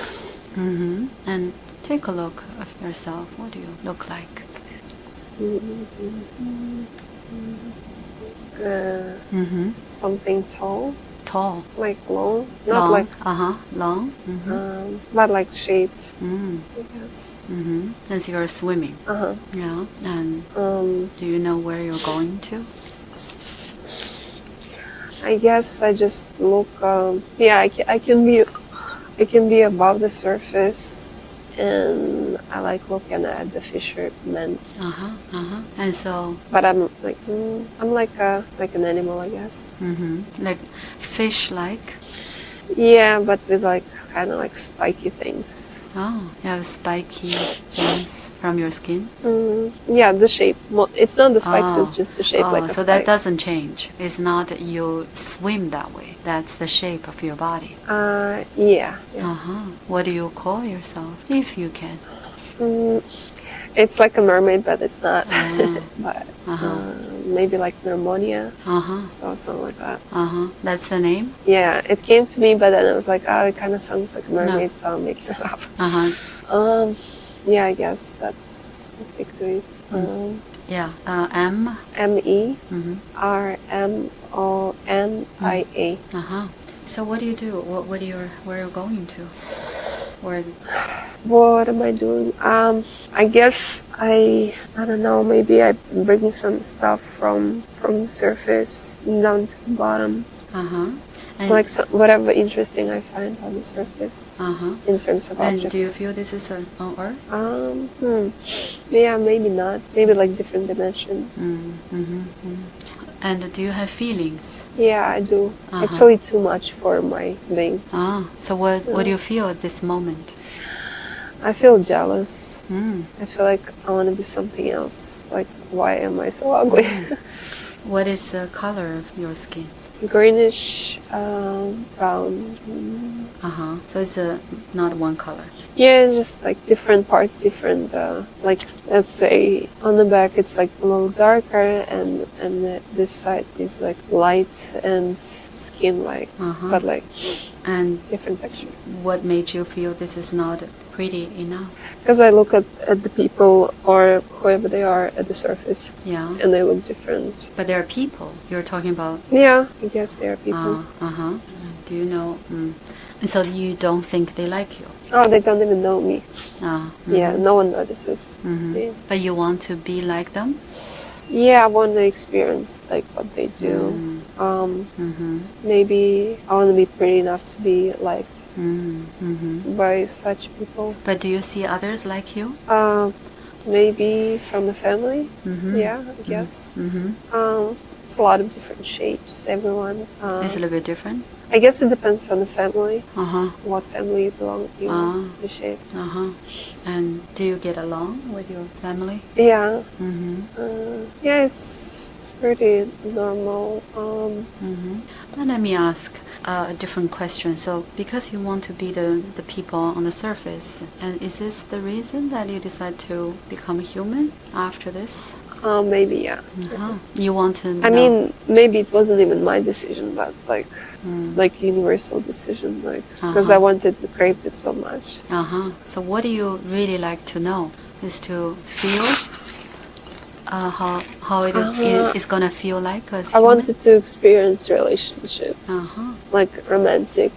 And take a look of yourself. What do you look like? Something tall. Tall. Like long. Not long. like... Long. But like shaped. I guess. As you're swimming. Yeah. And do you know where you're going to? I guess I just look... I can be above the surface, and I like looking at the fishermen. And so... But I'm like an animal, I guess. Like fish-like? Yeah, but with like kind of like spiky things. Oh, you have spiky things from your skin? Yeah, the shape. It's not the spikes, it's just the shape like a so spike. that doesn't change. It's not you swim that way. That's the shape of your body. Yeah. What do you call yourself, if you can? It's like a mermaid, but it's not. But maybe like pneumonia. So something like that. That's the name? Yeah, it came to me, but then I was like, it kind of sounds like a mermaid, so I'm making it up. Yeah, I guess that's... I'll stick to it. Yeah. M? MERMONIA. So what do you do? Where are you going to? What am I doing? I guess I don't know, maybe I'm bringing some stuff from the surface down to the bottom. Like whatever interesting I find on the surface in terms of objects. And do you feel this is on Earth? Yeah, maybe not. Maybe like different dimension. And do you have feelings? Yeah, I do. Actually, too much for my being. So what do you feel at this moment? I feel jealous. I feel like I want to be something else. Like, why am I so ugly? What is the color of your skin? Greenish, brown. So it's not one color. Yeah, just like different parts, different. Like, let's say on the back it's like a little darker, and this side is like light and skin-like, but like different texture. What made you feel this is not pretty enough? Because I look at the people or whoever they are at the surface. Yeah. And they look different. But they are people you're talking about? Yeah, I guess they are people. Do you know? And so you don't think they like you? Oh, they don't even know me. Yeah, no one notices. Yeah. But you want to be like them? Yeah, I want to experience like what they do. Maybe I want to be pretty enough to be liked by such people. But do you see others like you? Maybe from the family. Yeah, I guess. It's a lot of different shapes. Everyone. It's a little bit different. I guess it depends on the family. What family you belong to, the shape. And do you get along with your family? Yeah. Yeah, it's pretty normal. Then let me ask a different question. So, because you want to be the people on the surface, and is this the reason that you decide to become human after this? Maybe, yeah. You want to know? I mean, maybe it wasn't even my decision, but like universal decision, like because I wanted to crave it so much. So what do you really like to know? Is to feel how it is gonna feel like as I human? wanted to experience relationships, like romantic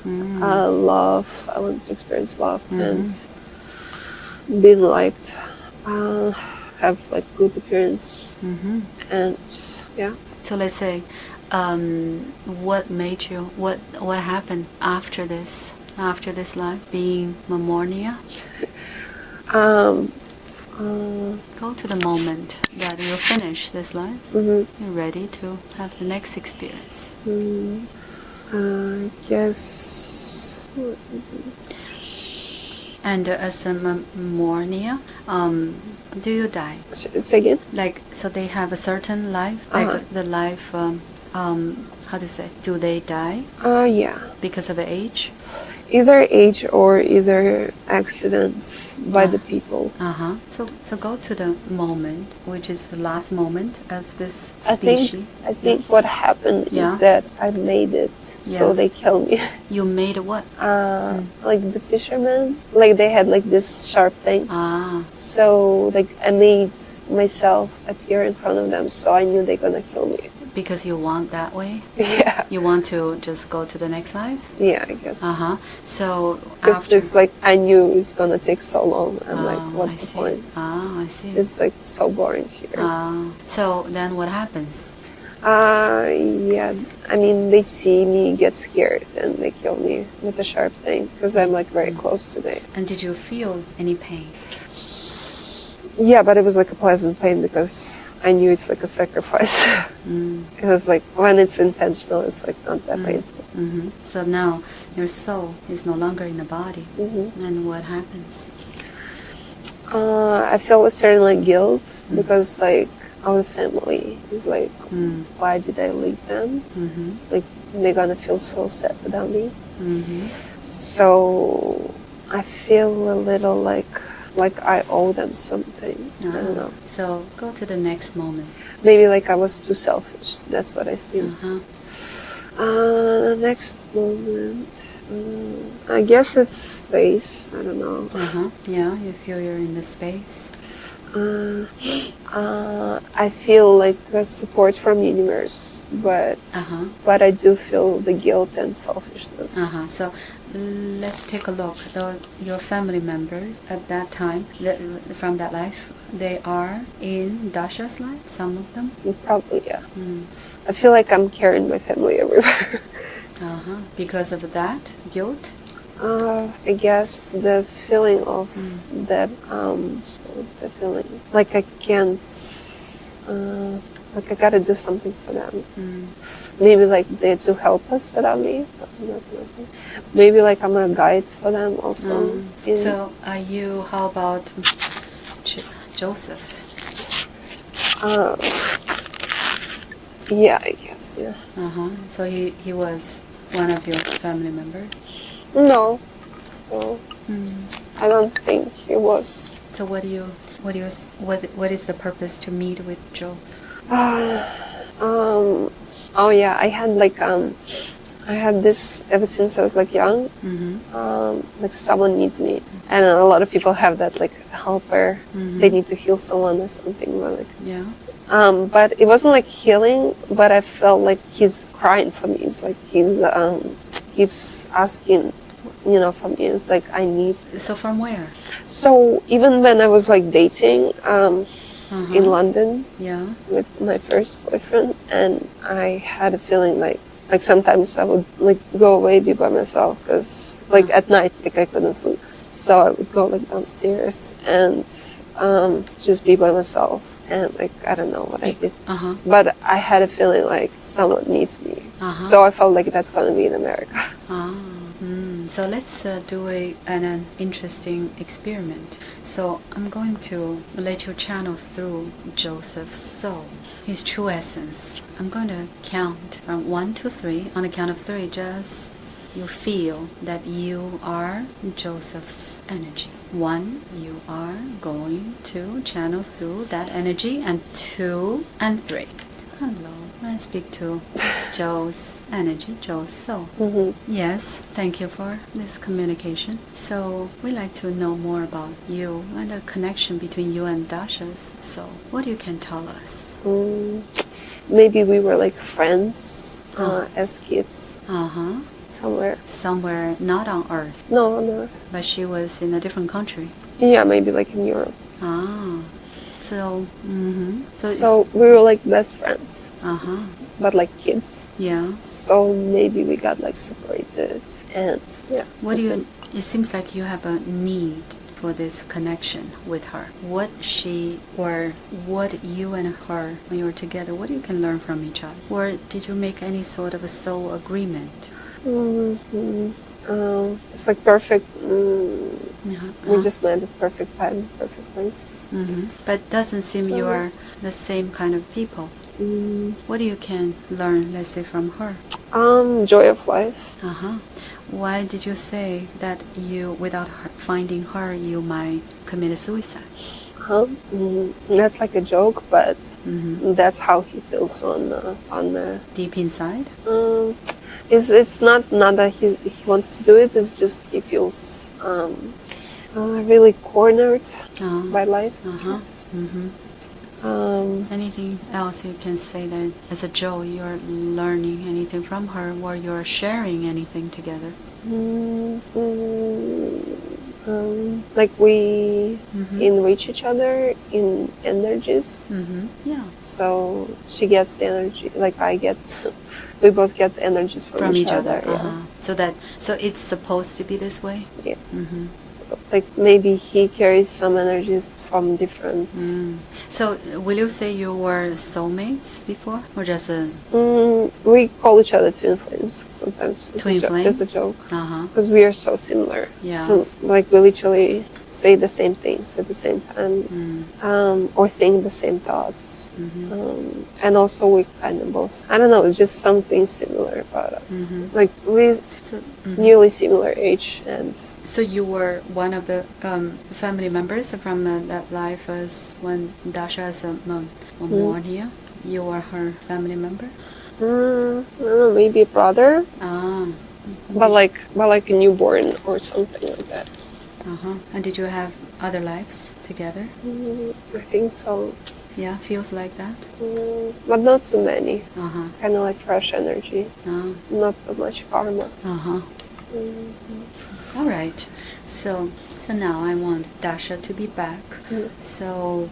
love. I wanted to experience love and being liked. Have like good appearance and yeah. So let's say what made you what happened after this life, being pneumonia? Go to the moment that you finish this life. You're ready to have the next experience. I guess. And as a pneumonia, do you die? Say again? Like, so they have a certain life, like the life, how to say, do they die? Yeah. Because of age? Either age or either accidents by the people. So go to the moment, which is the last moment as this I species. I think what happened is that I made it, so they killed me. You made what? Like the fishermen, like they had like this sharp things. So like I made myself appear in front of them, so I knew they're gonna kill me. Because you want that way? Yeah. You want to just go to the next life? Yeah, I guess. So because it's like I knew it's gonna take so long. I'm like, what's the point? I see. It's like so boring here. So then what happens? Yeah, I mean, they see me get scared and they kill me with a sharp thing because I'm like very close to them. And did you feel any pain? Yeah, but it was like a pleasant pain because I knew it's like a sacrifice. It was like when it's intentional, it's like not that painful. So now your soul is no longer in the body. And what happens? I feel a certain like guilt because like our family is like, why did I leave them? Like they're gonna feel so sad without me. So I feel a little like I owe them something. I don't know. So go to the next moment. Maybe like I was too selfish. That's what I think. The next moment, I guess it's space. I don't know. Yeah, you feel you're in the space. I feel like a support from universe, but I do feel the guilt and selfishness. So let's take a look. Your family members at that time, from that life, they are in Dasha's life, some of them? Probably, yeah. I feel like I'm carrying my family everywhere. Because of that guilt? I guess the feeling of that, the feeling, like I can't, like I gotta do something for them. Maybe like they're too helpless without me. Maybe like I'm a guide for them also. So are you, how about Joseph? Yeah, I guess, yeah. So he was one of your family members? No. I don't think he was. So what is the purpose to meet with Joe? Oh yeah, I had like I had this ever since I was like young. Like someone needs me, and a lot of people have that like helper. They need to heal someone or something. Like but it wasn't like healing. But I felt like he's crying for me. It's like he's keeps asking, for me. It's like I need. So from where? So even when I was like dating in London with my first boyfriend, and I had a feeling like sometimes I would like go away, be by myself, because like at night like I couldn't sleep, so I would go like downstairs and just be by myself, and like I don't know what I did, but I had a feeling like someone needs me, so I felt like that's gonna be in America. So let's do an interesting experiment. So I'm going to let you channel through Joseph's soul, his true essence. I'm going to count from 1 to 3. On the count of 3, just you feel that you are Joseph's energy. 1, you are going to channel through that energy, and 2 and 3. Hello, I speak to Joe's energy, Joe's soul. Yes, thank you for this communication. So we like to know more about you and the connection between you and Dasha's soul. What you can tell us? Maybe we were like friends as kids. Somewhere not on Earth. No, on Earth. But she was in a different country. Yeah, maybe like in Europe. So, so we were like best friends. But like kids. Yeah. So maybe we got like separated, and What do you? It seems like you have a need for this connection with her. What she or what you and her when you were together, what you can learn from each other? Or did you make any sort of a soul agreement? It's like perfect. We just met at perfect time, perfect place. But doesn't seem you are the same kind of people. What do you can learn, let's say, from her? Joy of life. Uh-huh. Why did you say that you, without finding her, you might commit suicide? That's like a joke, but Mm-hmm. that's how he feels on the Deep inside? it's not that he wants to do it. It's just he feels really cornered by life. Uh-huh. Mm-hmm. Anything else you can say that as a joke you're learning anything from her, or you're sharing anything together? Like we enrich each other in energies. Mm-hmm. Yeah. So she gets the energy, like I get. We both get the energies from each other. Yeah. So it's supposed to be this way. Yeah. Mm-hmm. So, like maybe he carries some energies from different. So will you say you were soulmates before, or just a We call each other twin flames sometimes. twin flame? It's a joke. Uh-huh. Because we are so similar. Yeah. So like we literally say the same things at the same time, or think the same thoughts. And also we kind of both, I don't know, just something similar about us. Like we nearly similar age, and so you were one of the family members from that life as when Dasha is born here. You were her family member. I don't know, maybe a brother, but like a newborn or something like that. And did you have other lives together? I think so. Yeah, feels like that. But not too many. Kind of like fresh energy. Not too much karma. All right. So now I want Dasha to be back. So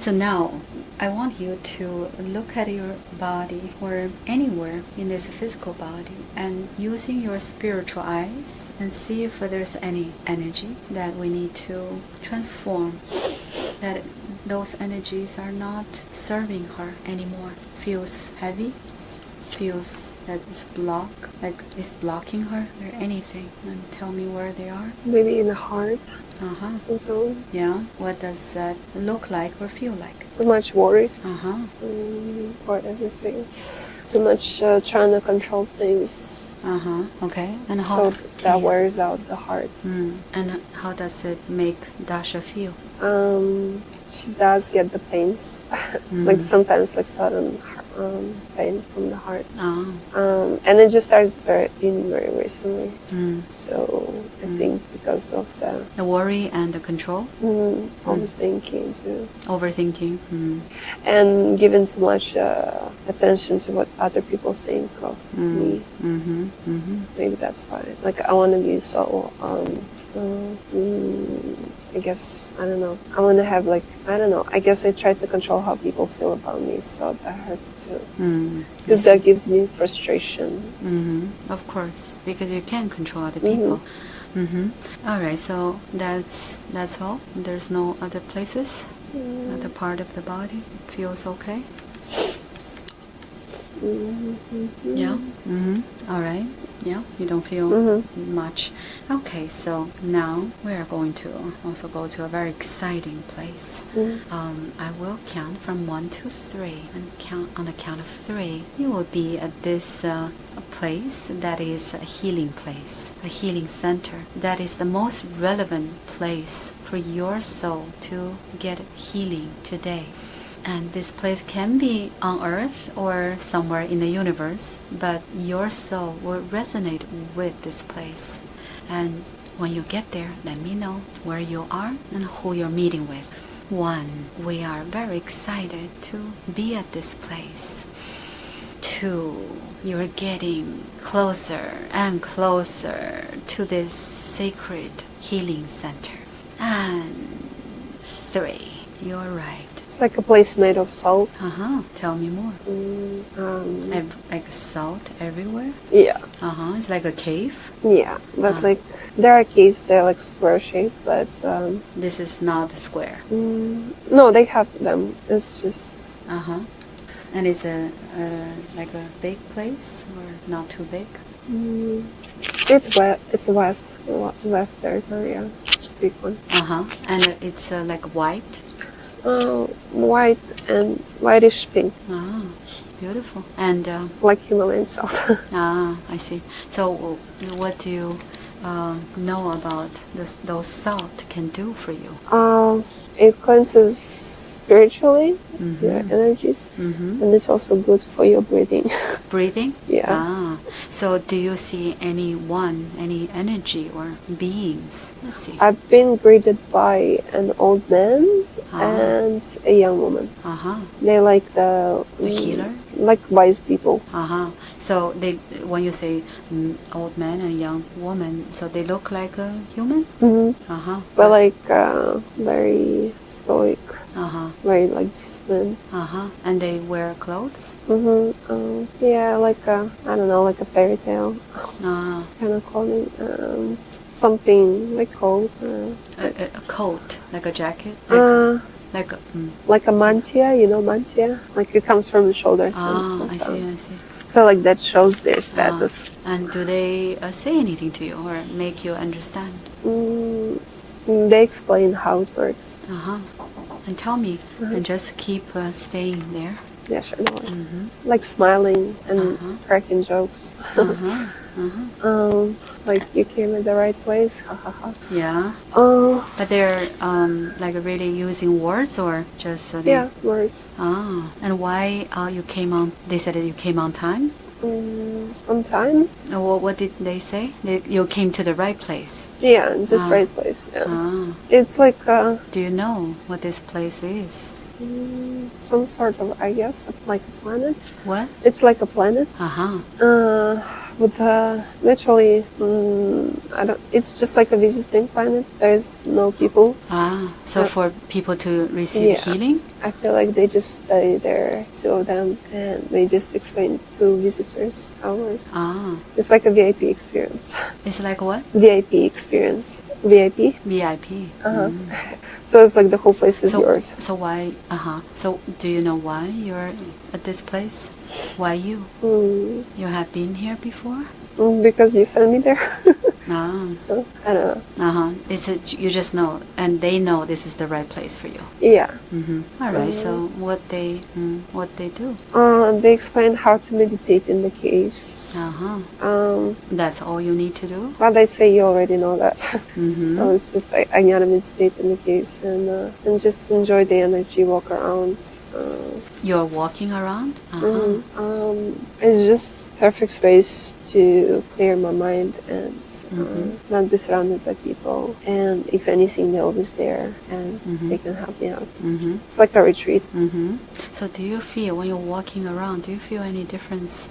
now I want you to look at your body or anywhere in this physical body and using your spiritual eyes and see if there's any energy that we need to transform, that those energies are not serving her anymore. Feels heavy, feels that it's blocking her or anything, and tell me where they are. Maybe in the heart. So Yeah. What does that look like or feel like? too much worries for everything. Too much trying to control things. Okay. And so that wears out the heart. And how does it make Dasha feel? She does get the pains, like sometimes like sudden pain from the heart. And it just started very recently. So I think because of the worry and the control, overthinking too. Overthinking. And giving too much attention to what other people think of me. Maybe that's why. Like I want to be so. I guess, I don't know. I want to have like, I don't know. I guess I try to control how people feel about me, so that hurts too. Because that gives me frustration. Of course, because you can't control other people. All right, so that's all. There's no other places, other part of the body feels okay. Yeah. All right. Yeah, you don't feel much. Okay, so now we are going to also go to a very exciting place. I will count from 1 to 3, and count on the count of 3. You will be at this place that is a healing place, a healing center. That is the most relevant place for your soul to get healing today. And this place can be on Earth or somewhere in the universe, but your soul will resonate with this place. And when you get there, let me know where you are and who you're meeting with. 1, we are very excited to be at this place. 2, you're getting closer and closer to this sacred healing center. And 3, you're right. It's like a place made of salt. Tell me more. Like salt everywhere? Yeah. It's like a cave? Yeah, but like there are caves that are like square shaped, but this is not a square. No, they have them. It's just And it's a like a big place or not too big? It's west territory. Yeah, big one. And it's like white. White and whitish pink. beautiful. And like Himalayan salt. I see. So what do you know about those salt can do for you? It cleanses spiritually your energies, and it's also good for your breathing. Breathing? Yeah. So do you see any energy or beings? Let's see. I've been greeted by an old man and a young woman. They like the healer? Like wise people. So when you say old man and young woman, so they look like a human? But like very stoic. Very like disciplined. And they wear clothes? Yeah, like I don't know, like a fairy tale kind of clothing. Something like coat. A coat, like a jacket? Like a mantia, you know mantia? Like it comes from the shoulders. I see. So like that shows their status. And do they say anything to you or make you understand? They explain how it works. And tell me, and just keep staying there. Yeah, sure. No, like smiling and cracking jokes. Like you came at the right place. Yeah. But they're like really using words or just yeah, words. And why you came on? They said that you came on time. On time. What did they say? You came to the right place. Yeah, just right place. Yeah. It's like. Do you know what this place is? Some sort of, I guess, like a planet. What? It's like a planet. With literally, I don't. It's just like a visiting planet. There's no people. So for people to receive healing. I feel like they just study there, two of them, and they just explain to visitors how it works. It's like a VIP experience. It's like what? VIP experience. VIP. VIP. So it's like the whole place is yours. So why? So do you know why you're at this place? Why you? You have been here before? Because you sent me there. I don't know. You just know, and they know this is the right place for you. Yeah. All right. So what they do? They explain how to meditate in the caves. That's all you need to do. Well, they say you already know that. So it's just like I gotta meditate in the caves and just enjoy the energy, walk around. You're walking around. It's just perfect space to clear my mind and not be surrounded by people. And if anything, they're always there and they can help me out. It's like a retreat. So do you feel, when you're walking around, do you feel any difference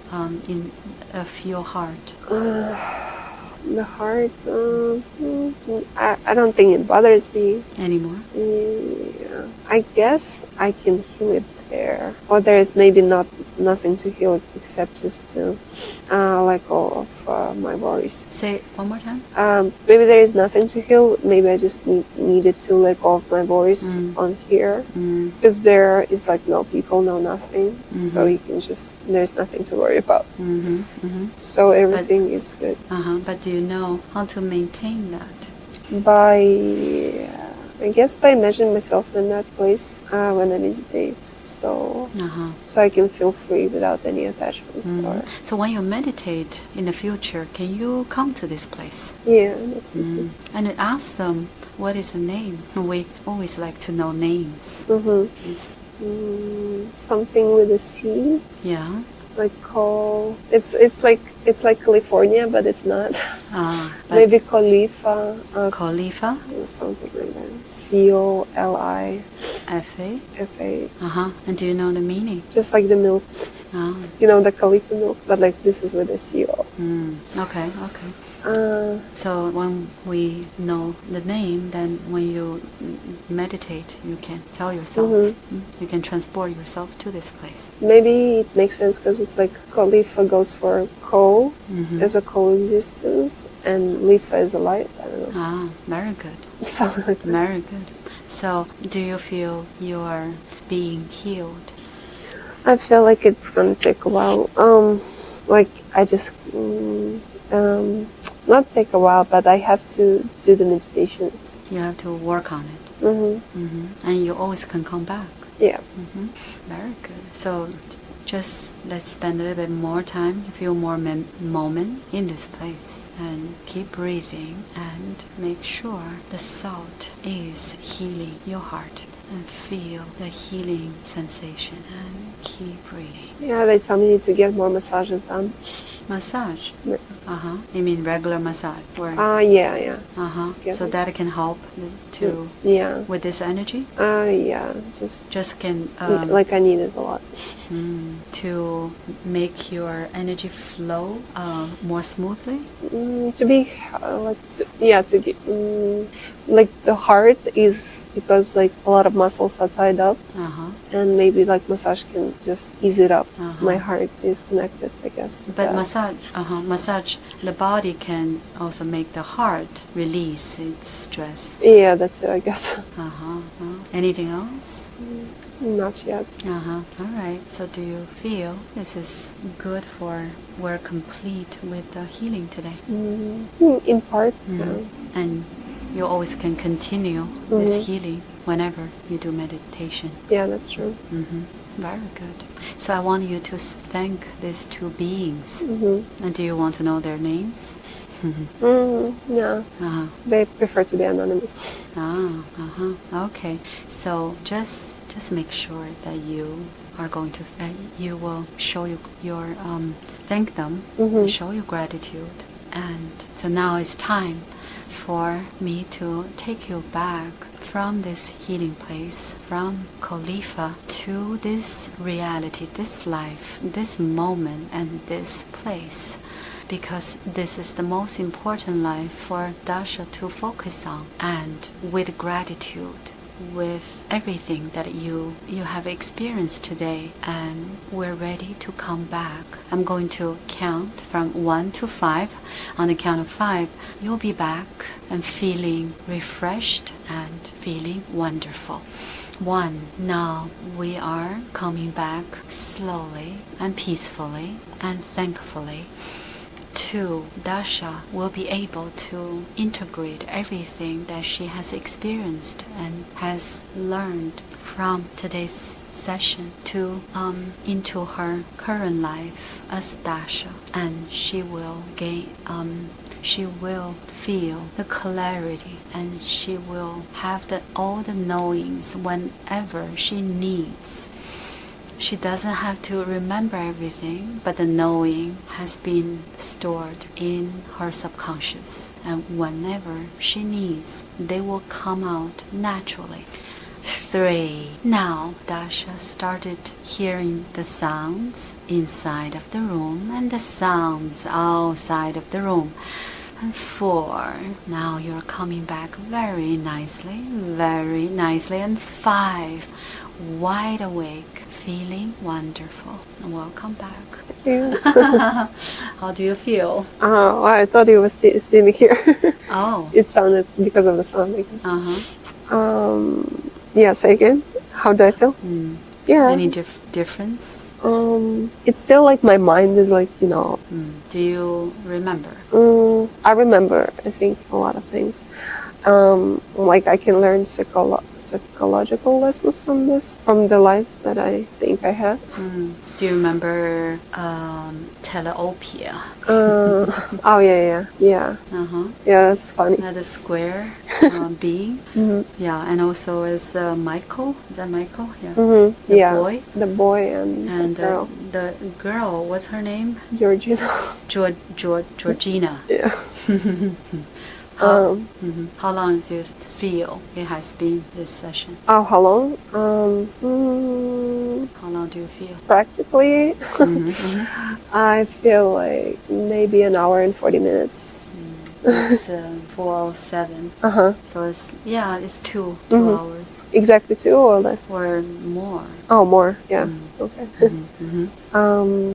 in your heart? The heart, I don't think it bothers me. Anymore? Yeah. I guess I can heal it there. Or there is maybe nothing to heal except just to let go of my worries. Say it one more time. Maybe there is nothing to heal. Maybe I just needed to let go of my worries on here. Because there is like no people, no nothing. So you can just, there's nothing to worry about. So everything is good. But do you know how to maintain that? I guess by imagining myself in that place when I meditate. So I can feel free without any attachments. So when you meditate in the future, can you come to this place? Yeah, that's easy. And ask them, what is the name? We always like to know names. Something with a C. Yeah. Like it's like California, but it's not. Maybe Colifa. Colifa? Something like that. Colifa. Fa. And do you know the meaning? Just like the milk. You know, the Califa milk, but like this is with a CO. Okay. So when we know the name, then when you meditate, you can tell yourself, you can transport yourself to this place. Maybe it makes sense because it's like Kalifa goes for co as a coexistence, and Lifa is a light. I don't know. Very good. Something like that. Very good. So, do you feel you're being healed? I feel like it's gonna take a while. Like I just not take a while, but I have to do the meditations. You have to work on it. And you always can come back. Yeah. Very good. So just let's spend a little bit more time, a few more moment in this place, and keep breathing and make sure the salt is healing your heart, and feel the healing sensation, and keep breathing. Yeah, they tell me to get more massages done. Massage? Yeah. You mean regular massage? Or Yeah. so that can help to with this energy? Yeah, Just can like I need it a lot. to make your energy flow more smoothly? To be to get like the heart is, because like a lot of muscles are tied up, and maybe like massage can just ease it up. My heart is connected, I guess. But massage the body can also make the heart release its stress. Yeah, that's it, I guess. Anything else? Not yet. All right. So do you feel this is good for we're complete with the healing today? In part. Yeah. And you always can continue this healing whenever you do meditation. Yeah, that's true. Very good. So I want you to thank these two beings. And do you want to know their names? Yeah. They prefer to be anonymous. Okay. So just make sure that you are going to you will show your thank them, show your gratitude. And so now it's time for me to take you back from this healing place, from Khalifa to this reality, this life, this moment, and this place. Because this is the most important life for Dasha to focus on. And with gratitude, with everything that you have experienced today, and we're ready to come back. I'm going to count from 1 to 5. On the count of 5, you'll be back and feeling refreshed and feeling wonderful. 1. Now we are coming back slowly and peacefully and thankfully. 2. Dasha will be able to integrate everything that she has experienced and has learned from today's session to into her current life as Dasha, and she will she will feel the clarity, and she will have all the knowings whenever she needs. She doesn't have to remember everything, but the knowing has been stored in her subconscious. And whenever she needs, they will come out naturally. 3. Now Dasha started hearing the sounds inside of the room and the sounds outside of the room. And 4. Now you're coming back very nicely. And 5. Wide awake, feeling wonderful. Welcome back. Thank you. How do you feel? I thought it was steamy here. Oh. It sounded because of the sound, I guess. Yeah, say again. How do I feel? Yeah. Any difference? It's still like my mind is like, Do you remember? I remember, I think, a lot of things. Like I can learn psychological lessons from the lives that I think I had. Do you remember Teleopia? Oh yeah. Yeah, that's funny. The square being. Yeah, and also is Michael. Is that Michael? Yeah. The boy. The boy and the girl. The girl. What's her name? Georgina. Georgina. Yeah. How long do you feel it has been this session? Oh, how long? How long do you feel? Practically, I feel like maybe an hour and 40 minutes. It's 4:07. So it's 2 hours. Exactly 2 or less? Or more. Oh, more. Yeah. Okay.